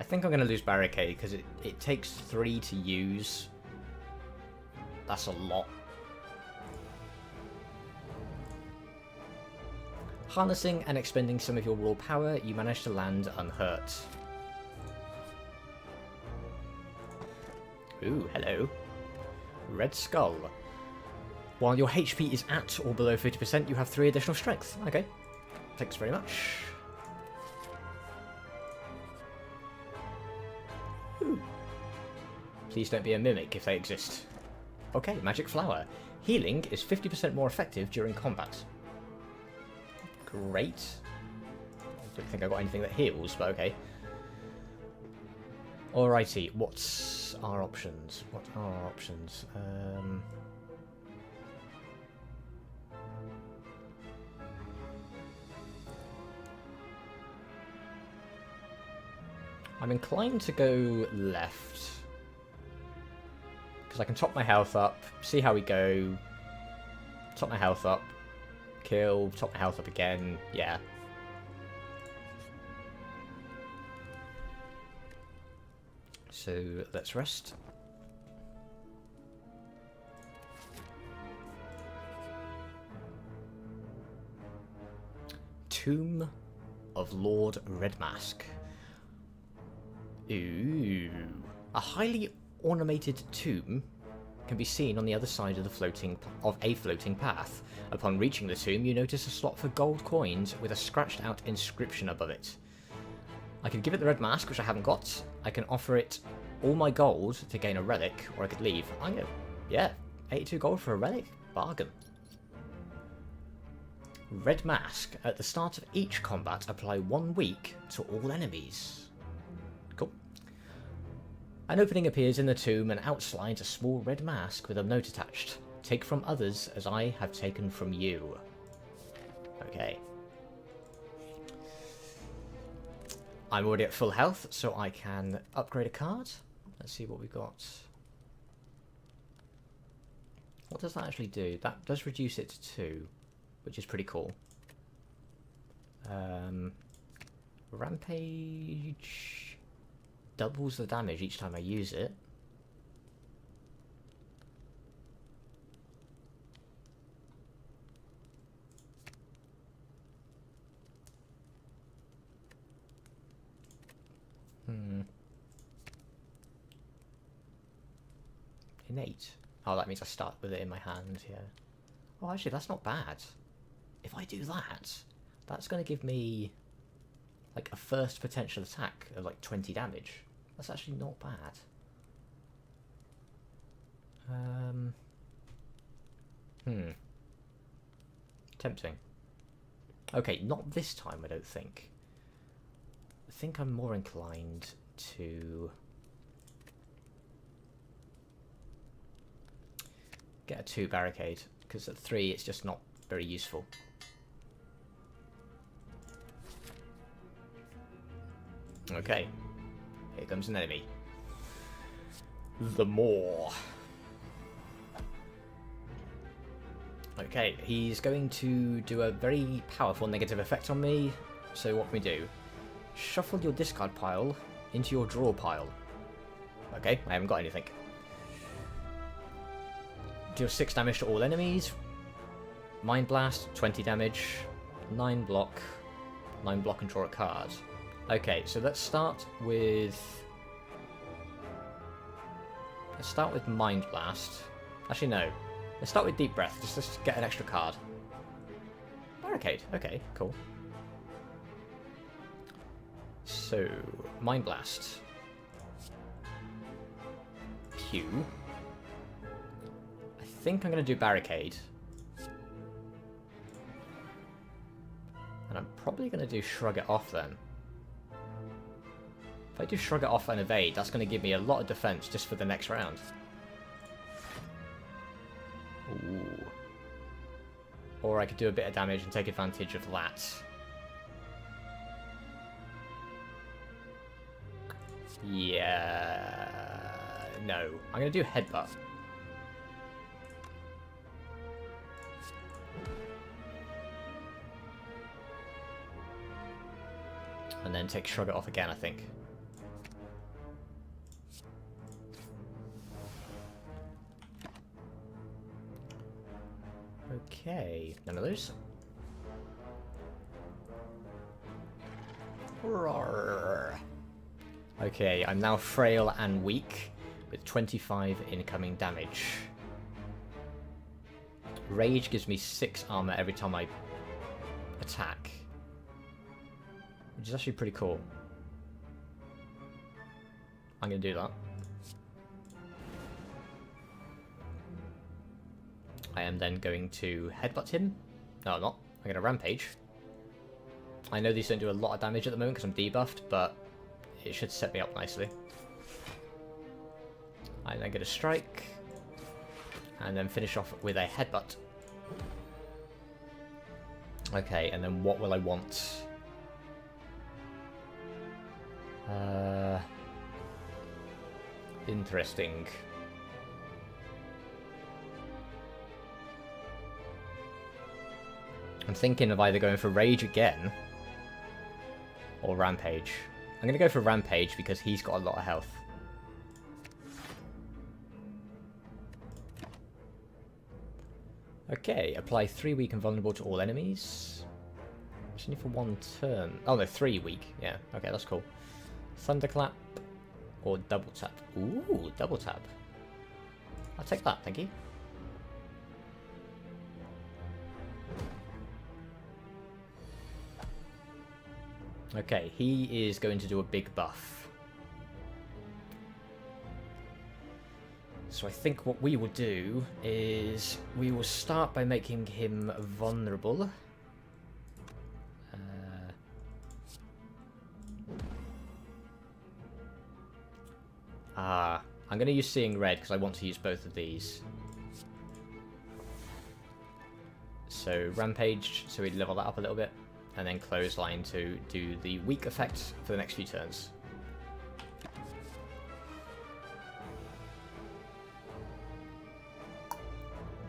think I'm going to lose Barricade, because it takes 3 to use. That's a lot. Harnessing and expending some of your raw power, you manage to land unhurt. Ooh, hello. Red Skull. While your HP is at or below 50%, you have 3 additional strength. Okay. Thanks very much. Ooh. Please don't be a mimic if they exist. Okay, Magic Flower. Healing is 50% more effective during combat. Great. I don't think I got anything that heals, but okay. Alrighty, what's our options? What are our options? I'm inclined to go left. Because I can top my health up, see how we go, top my health up, kill, top my health up again, yeah. So let's rest. Tomb of Lord Redmask. Ooh. A highly ornamented tomb can be seen on the other side of a floating path. Upon reaching the tomb, you notice a slot for gold coins with a scratched out inscription above it. I could give it the red mask, which I haven't got. I can offer it all my gold to gain a relic, or I could leave. I go, yeah, 82 gold for a relic? Bargain. Red mask. At the start of each combat, apply 1 week to all enemies. Cool. An opening appears in the tomb and out slides a small red mask with a note attached. Take from others as I have taken from you. Okay. I'm already at full health, so I can upgrade a card. Let's see what we got. What does that actually do? That does reduce it to 2, which is pretty cool. Rampage doubles the damage each time I use it. Innate. Oh, that means I start with it in my hand, yeah. Oh, actually, that's not bad. If I do that, that's going to give me, like, a first potential attack of, like, 20 damage. That's actually not bad. Tempting. Okay, not this time, I don't think. I think I'm more inclined to get a 2 barricade, because at 3 it's just not very useful. Okay, here comes an enemy. The Maw. Okay, he's going to do a very powerful negative effect on me, so what can we do? Shuffle your discard pile into your draw pile. Okay, I haven't got anything. Deal 6 damage to all enemies. Mind Blast, 20 damage. 9 block and draw a card. Okay, so let's start with Mind Blast. Actually, no. Let's start with Deep Breath, just to get an extra card. Barricade, okay, cool. So, Mind Blast. Pew. I think I'm going to do Barricade. And I'm probably going to do Shrug It Off then. If I do Shrug It Off and Evade, that's going to give me a lot of defense just for the next round. Ooh. Or I could do a bit of damage and take advantage of that. Yeah... No. I'm going to do headbutt. And then take shrug it off again, I think. Okay, none of those. Roar. Okay, I'm now frail and weak, with 25 incoming damage. Rage gives me 6 armor every time I attack, which is actually pretty cool. I'm gonna do that. I am then going to headbutt him. No, I'm not. I'm gonna rampage. I know these don't do a lot of damage at the moment because I'm debuffed, but it should set me up nicely. I'm then gonna strike, and then finish off with a headbutt. Okay, and then what will I want? Interesting. I'm thinking of either going for Rage again or Rampage. I'm going to go for Rampage because he's got a lot of health. Okay, apply 3 weak and vulnerable to all enemies. It's only for 1 turn. Oh no, 3 weak. Yeah, okay, that's cool. Thunderclap or double tap. Ooh, double tap. I'll take that, thank you. Okay, he is going to do a big buff. So I think what we will do is we will start by making him vulnerable. I'm going to use Seeing Red because I want to use both of these. So Rampage, so we level that up a little bit. And then Clothesline to do the weak effect for the next few turns.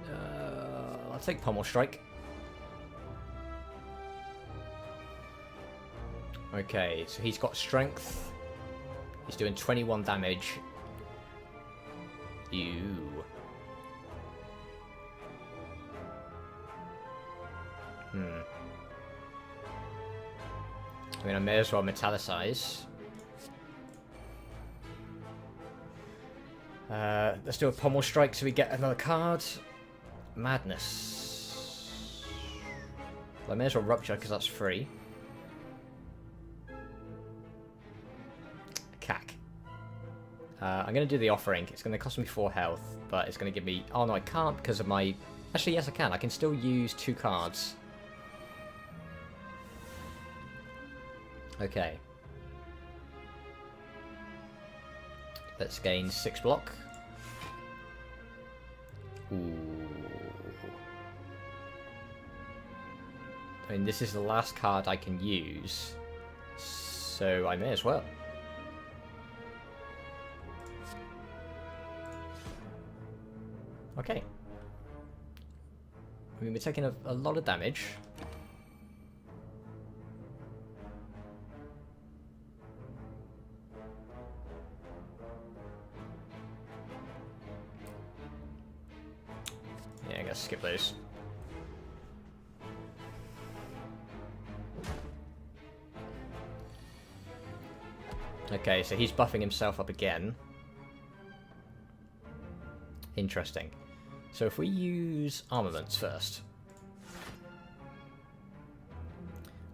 I'll take Pommel Strike. Okay, so he's got Strength. He's doing 21 damage. Ew. I mean, I may as well metallicize. Let's do a Pommel Strike so we get another card. Madness. Well, I may as well Rupture because that's free. Cack. I'm going to do the Offering. It's going to cost me 4 health, but it's going to give me... Oh no, I can't because of my... Actually, yes I can. I can still use 2 cards. Okay. Let's gain 6 block. Ooh. I mean, this is the last card I can use, so I may as well. Okay. I mean, we're taking a lot of damage. Yeah, I guess skip those. Okay, so he's buffing himself up again. Interesting. So if we use armaments first,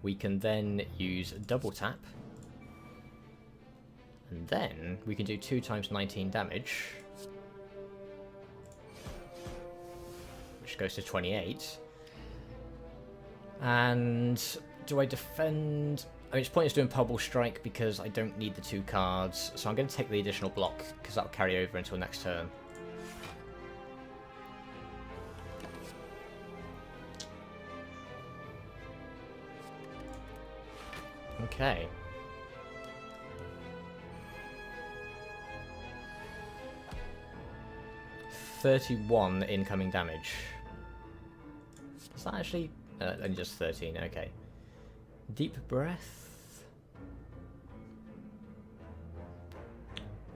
we can then use double tap, and then we can do 2 times 19 damage, which goes to 28. And do I defend? I mean, it's pointless doing Pommel Strike because I don't need the 2 cards, so I'm going to take the additional block because that'll carry over until next turn. Okay. 31 incoming damage. Is that actually... only just 13, okay. Deep breath.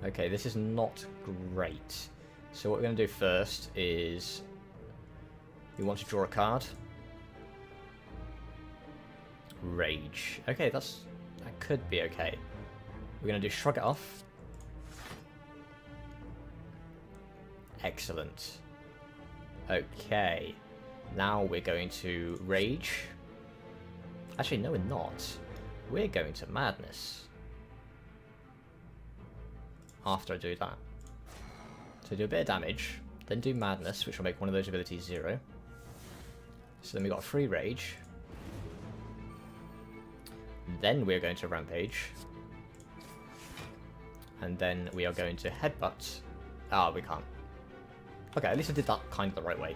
Okay, this is not great. So what we're going to do first is... we want to draw a card. Rage. Okay, that could be okay. We're going to do Shrug It Off. Excellent. Okay. Now we're going to Rage. Actually, no we're not. We're going to Madness. After I do that. So do a bit of damage, then do Madness, which will make one of those abilities 0. So then we got free Rage. Then we're going to Rampage. And then we are going to Headbutt. Ah, we can't. Okay, at least I did that kind of the right way.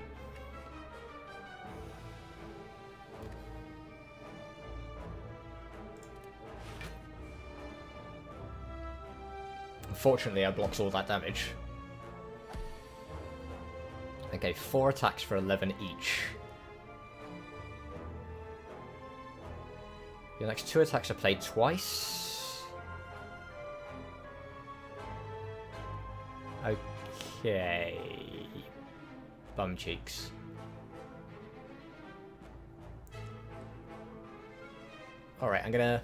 Unfortunately, I blocks all that damage. Okay, 4 attacks for 11 each. Your next 2 attacks are played twice. Okay. Bum cheeks. Alright, I'm gonna...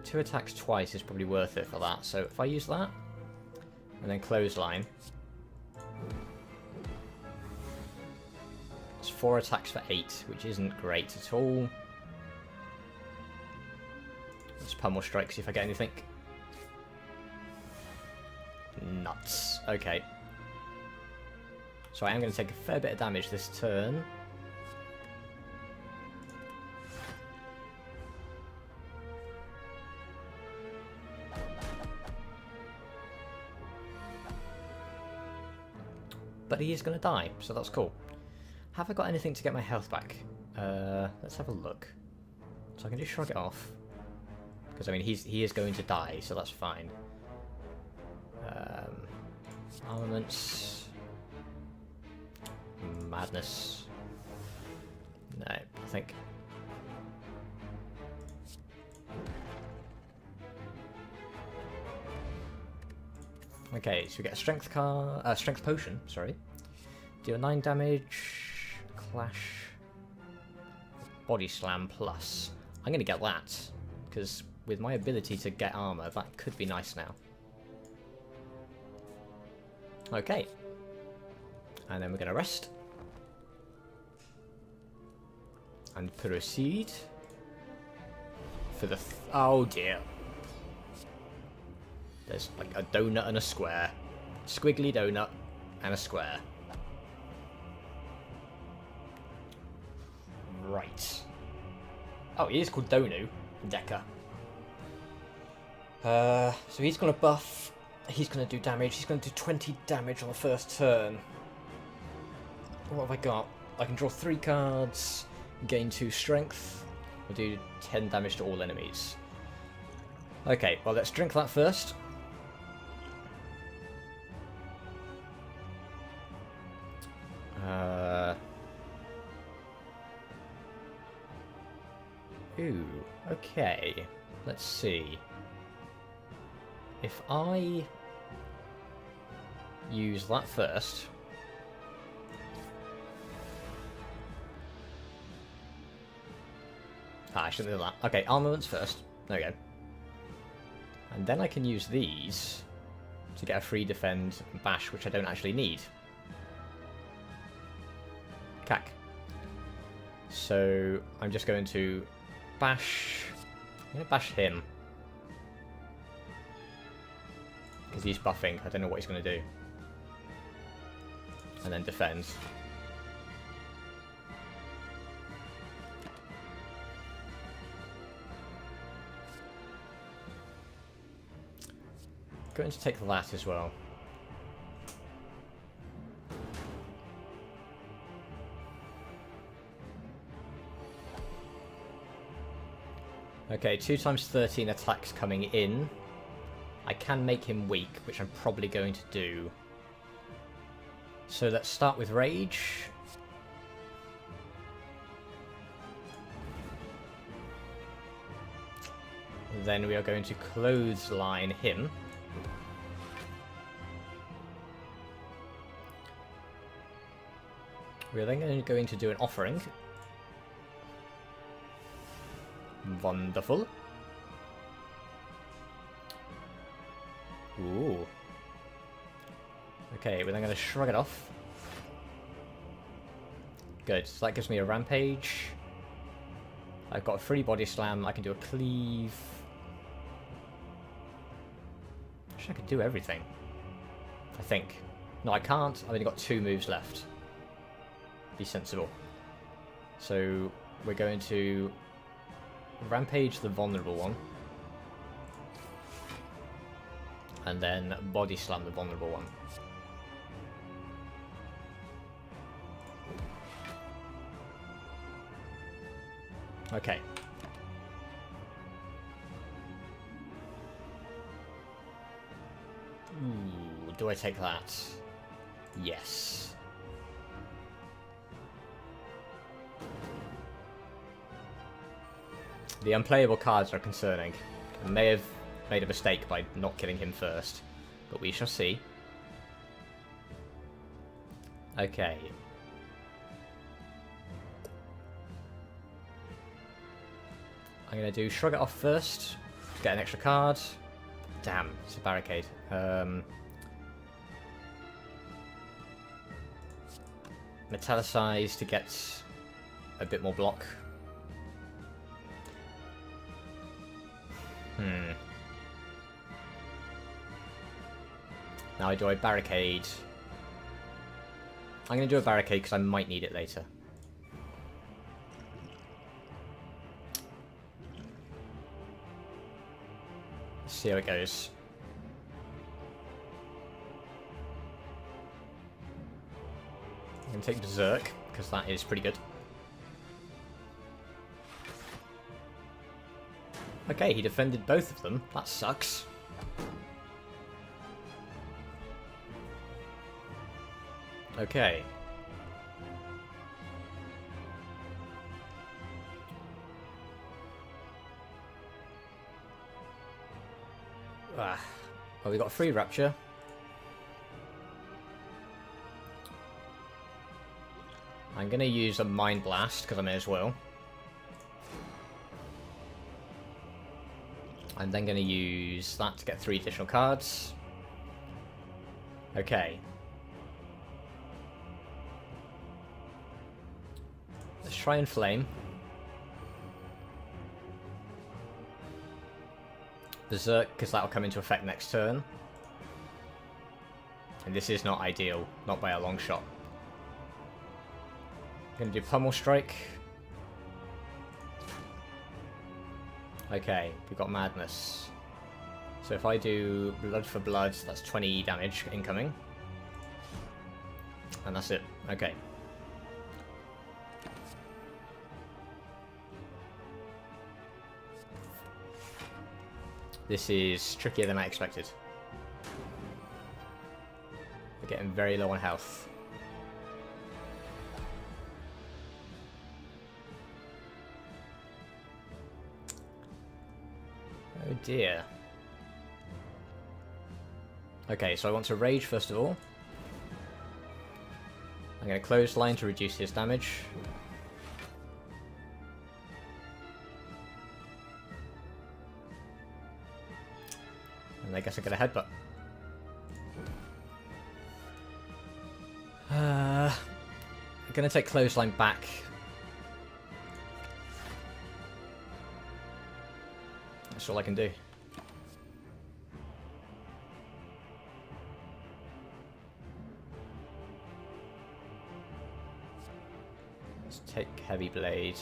2 attacks twice is probably worth it for that. So if I use that, and then Clothesline, it's 4 attacks for 8, which isn't great at all. Let's Pummel Strike, see if I get anything. Nuts. Okay. So I am going to take a fair bit of damage this turn. But he is going to die, so that's cool. Have I got anything to get my health back? Let's have a look. So I can just Shrug It Off. Because, I mean, he is going to die, so that's fine. Armaments. Madness. No, I think... Okay, so we get a strength strength potion, sorry. Deal 9 damage, clash, body slam plus. I'm gonna get that, because with my ability to get armor, that could be nice now. Okay. And then we're gonna rest. And proceed. For the... oh dear. There's like a donut and a square. Squiggly donut and a square. Right. Oh, he is called Donu. Decker. So he's going to buff. He's going to do damage. He's going to do 20 damage on the first turn. What have I got? I can draw 3 cards, gain 2 strength. We'll do 10 damage to all enemies. Okay, well let's drink that first. Ooh, okay. Let's see. If I use that first... I shouldn't do that. Okay, armaments first. There we go. And then I can use these to get a free defend bash, which I don't actually need. Cack. So I'm just going to bash... I'm going to bash him. Because he's buffing. I don't know what he's going to do. And then defend. Going to take that as well. Okay, 2 times 13 attacks coming in. I can make him weak, which I'm probably going to do. So let's start with Rage. Then we are going to clothesline him. We are then going to do an offering. Wonderful. Ooh. Okay, we're then going to shrug it off. Good, so that gives me a rampage. I've got a free body slam, I can do a cleave. Actually, I can do everything. I think. No, I can't. I've only got 2 moves left. Be sensible. So, we're going to rampage the vulnerable one. And then body slam the vulnerable one. Okay. Ooh, do I take that? Yes. The unplayable cards are concerning. I may have made a mistake by not killing him first, but we shall see. Okay. I'm going to do Shrug It Off first, get an extra card. Damn, it's a barricade. Metallicize to get a bit more block. Now do I barricade? I'm going to do a barricade because I might need it later. Let's see how it goes. I'm going to take Berserk because that is pretty good. Okay, he defended both of them. That sucks. Okay. Well, we got a free Rapture. I'm going to use a Mind Blast because I may as well. I'm then going to use that to get 3 additional cards. Okay. Let's try and Flame. Berserk, because that'll come into effect next turn. And this is not ideal, not by a long shot. I'm going to do Pummel Strike. Okay, we've got Madness. So if I do Blood for Blood, that's 20 damage incoming. And that's it. Okay. This is trickier than I expected. We're getting very low on health. Oh dear. Okay, so I want to Rage first of all. I'm going to Clothesline to reduce his damage. And I guess I get a Headbutt. I'm going to take Clothesline back. That's all I can do. Let's take Heavy Blade.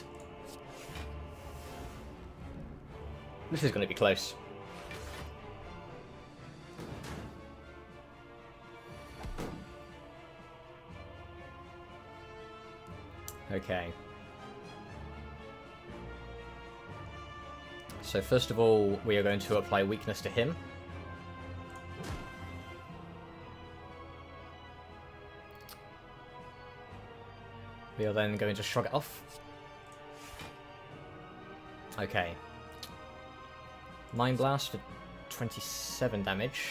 This is going to be close. Okay. So first of all, we are going to apply weakness to him. We are then going to shrug it off. Okay. Mind Blast for 27 damage.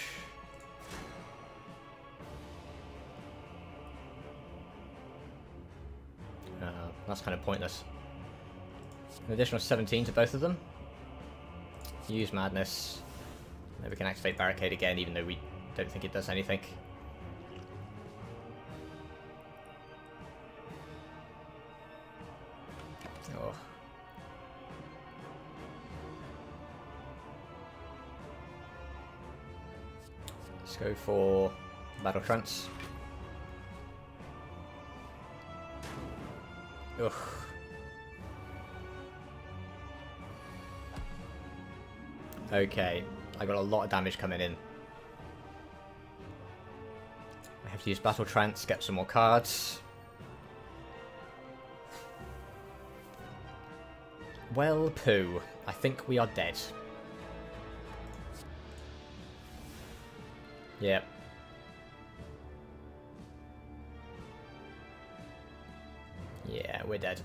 That's kind of pointless. An additional 17 to both of them. Use Madness. Then we can activate Barricade again, even though we don't think it does anything. Oh. Let's go for Battle Trance. Ugh. Okay, I got a lot of damage coming in. I have to use Battle Trance, get some more cards. Well, poo. I think we are dead. Yep. Yeah, we're dead.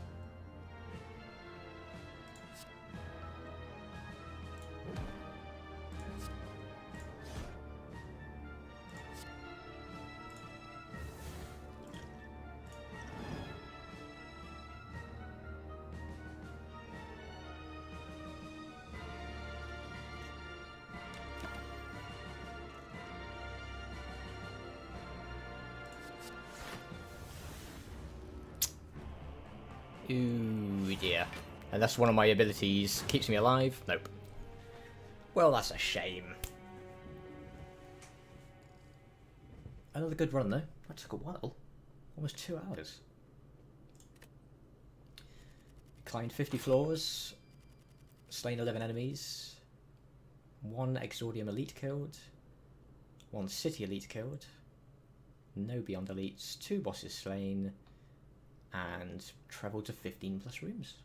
Ooh, dear. Unless one of my abilities keeps me alive. Nope. Well, that's a shame. Another good run, though. That took a while. Almost 2 hours. Climbed 50 floors. Slain 11 enemies. 1 Exordium Elite killed. 1 City Elite killed. No Beyond Elites. 2 bosses slain. And travelled to 15 plus rooms.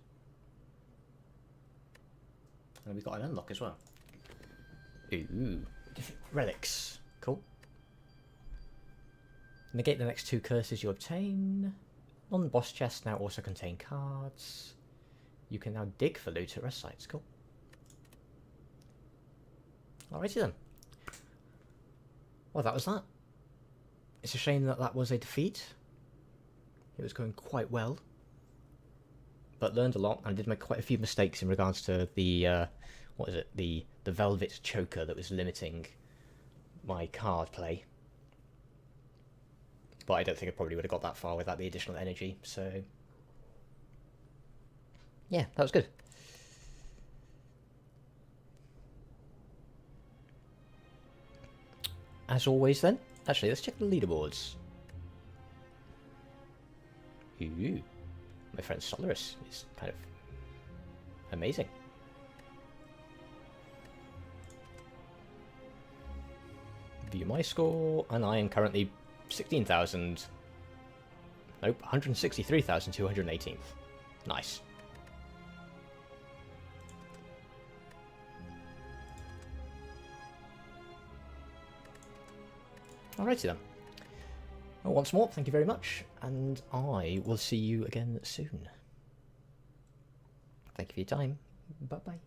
And we got an unlock as well. Ooh. Different relics. Cool. Negate the next 2 curses you obtain. Non-boss chests now also contain cards. You can now dig for loot at rest sites. Cool. Alrighty then. Well, that was that. It's a shame that that was a defeat. It was going quite well, but learned a lot, and I did make quite a few mistakes in regards to the, what is it, the Velvet Choker that was limiting my card play. But I don't think I probably would have got that far without the additional energy, so... yeah, that was good. As always then, actually, let's check the leaderboards. Ooh, my friend Solaris is kind of amazing. View my score, and I am currently 16,000. Nope, 163,218th. Nice. Alrighty then. Well, once more, thank you very much, and I will see you again soon. Thank you for your time. Bye-bye.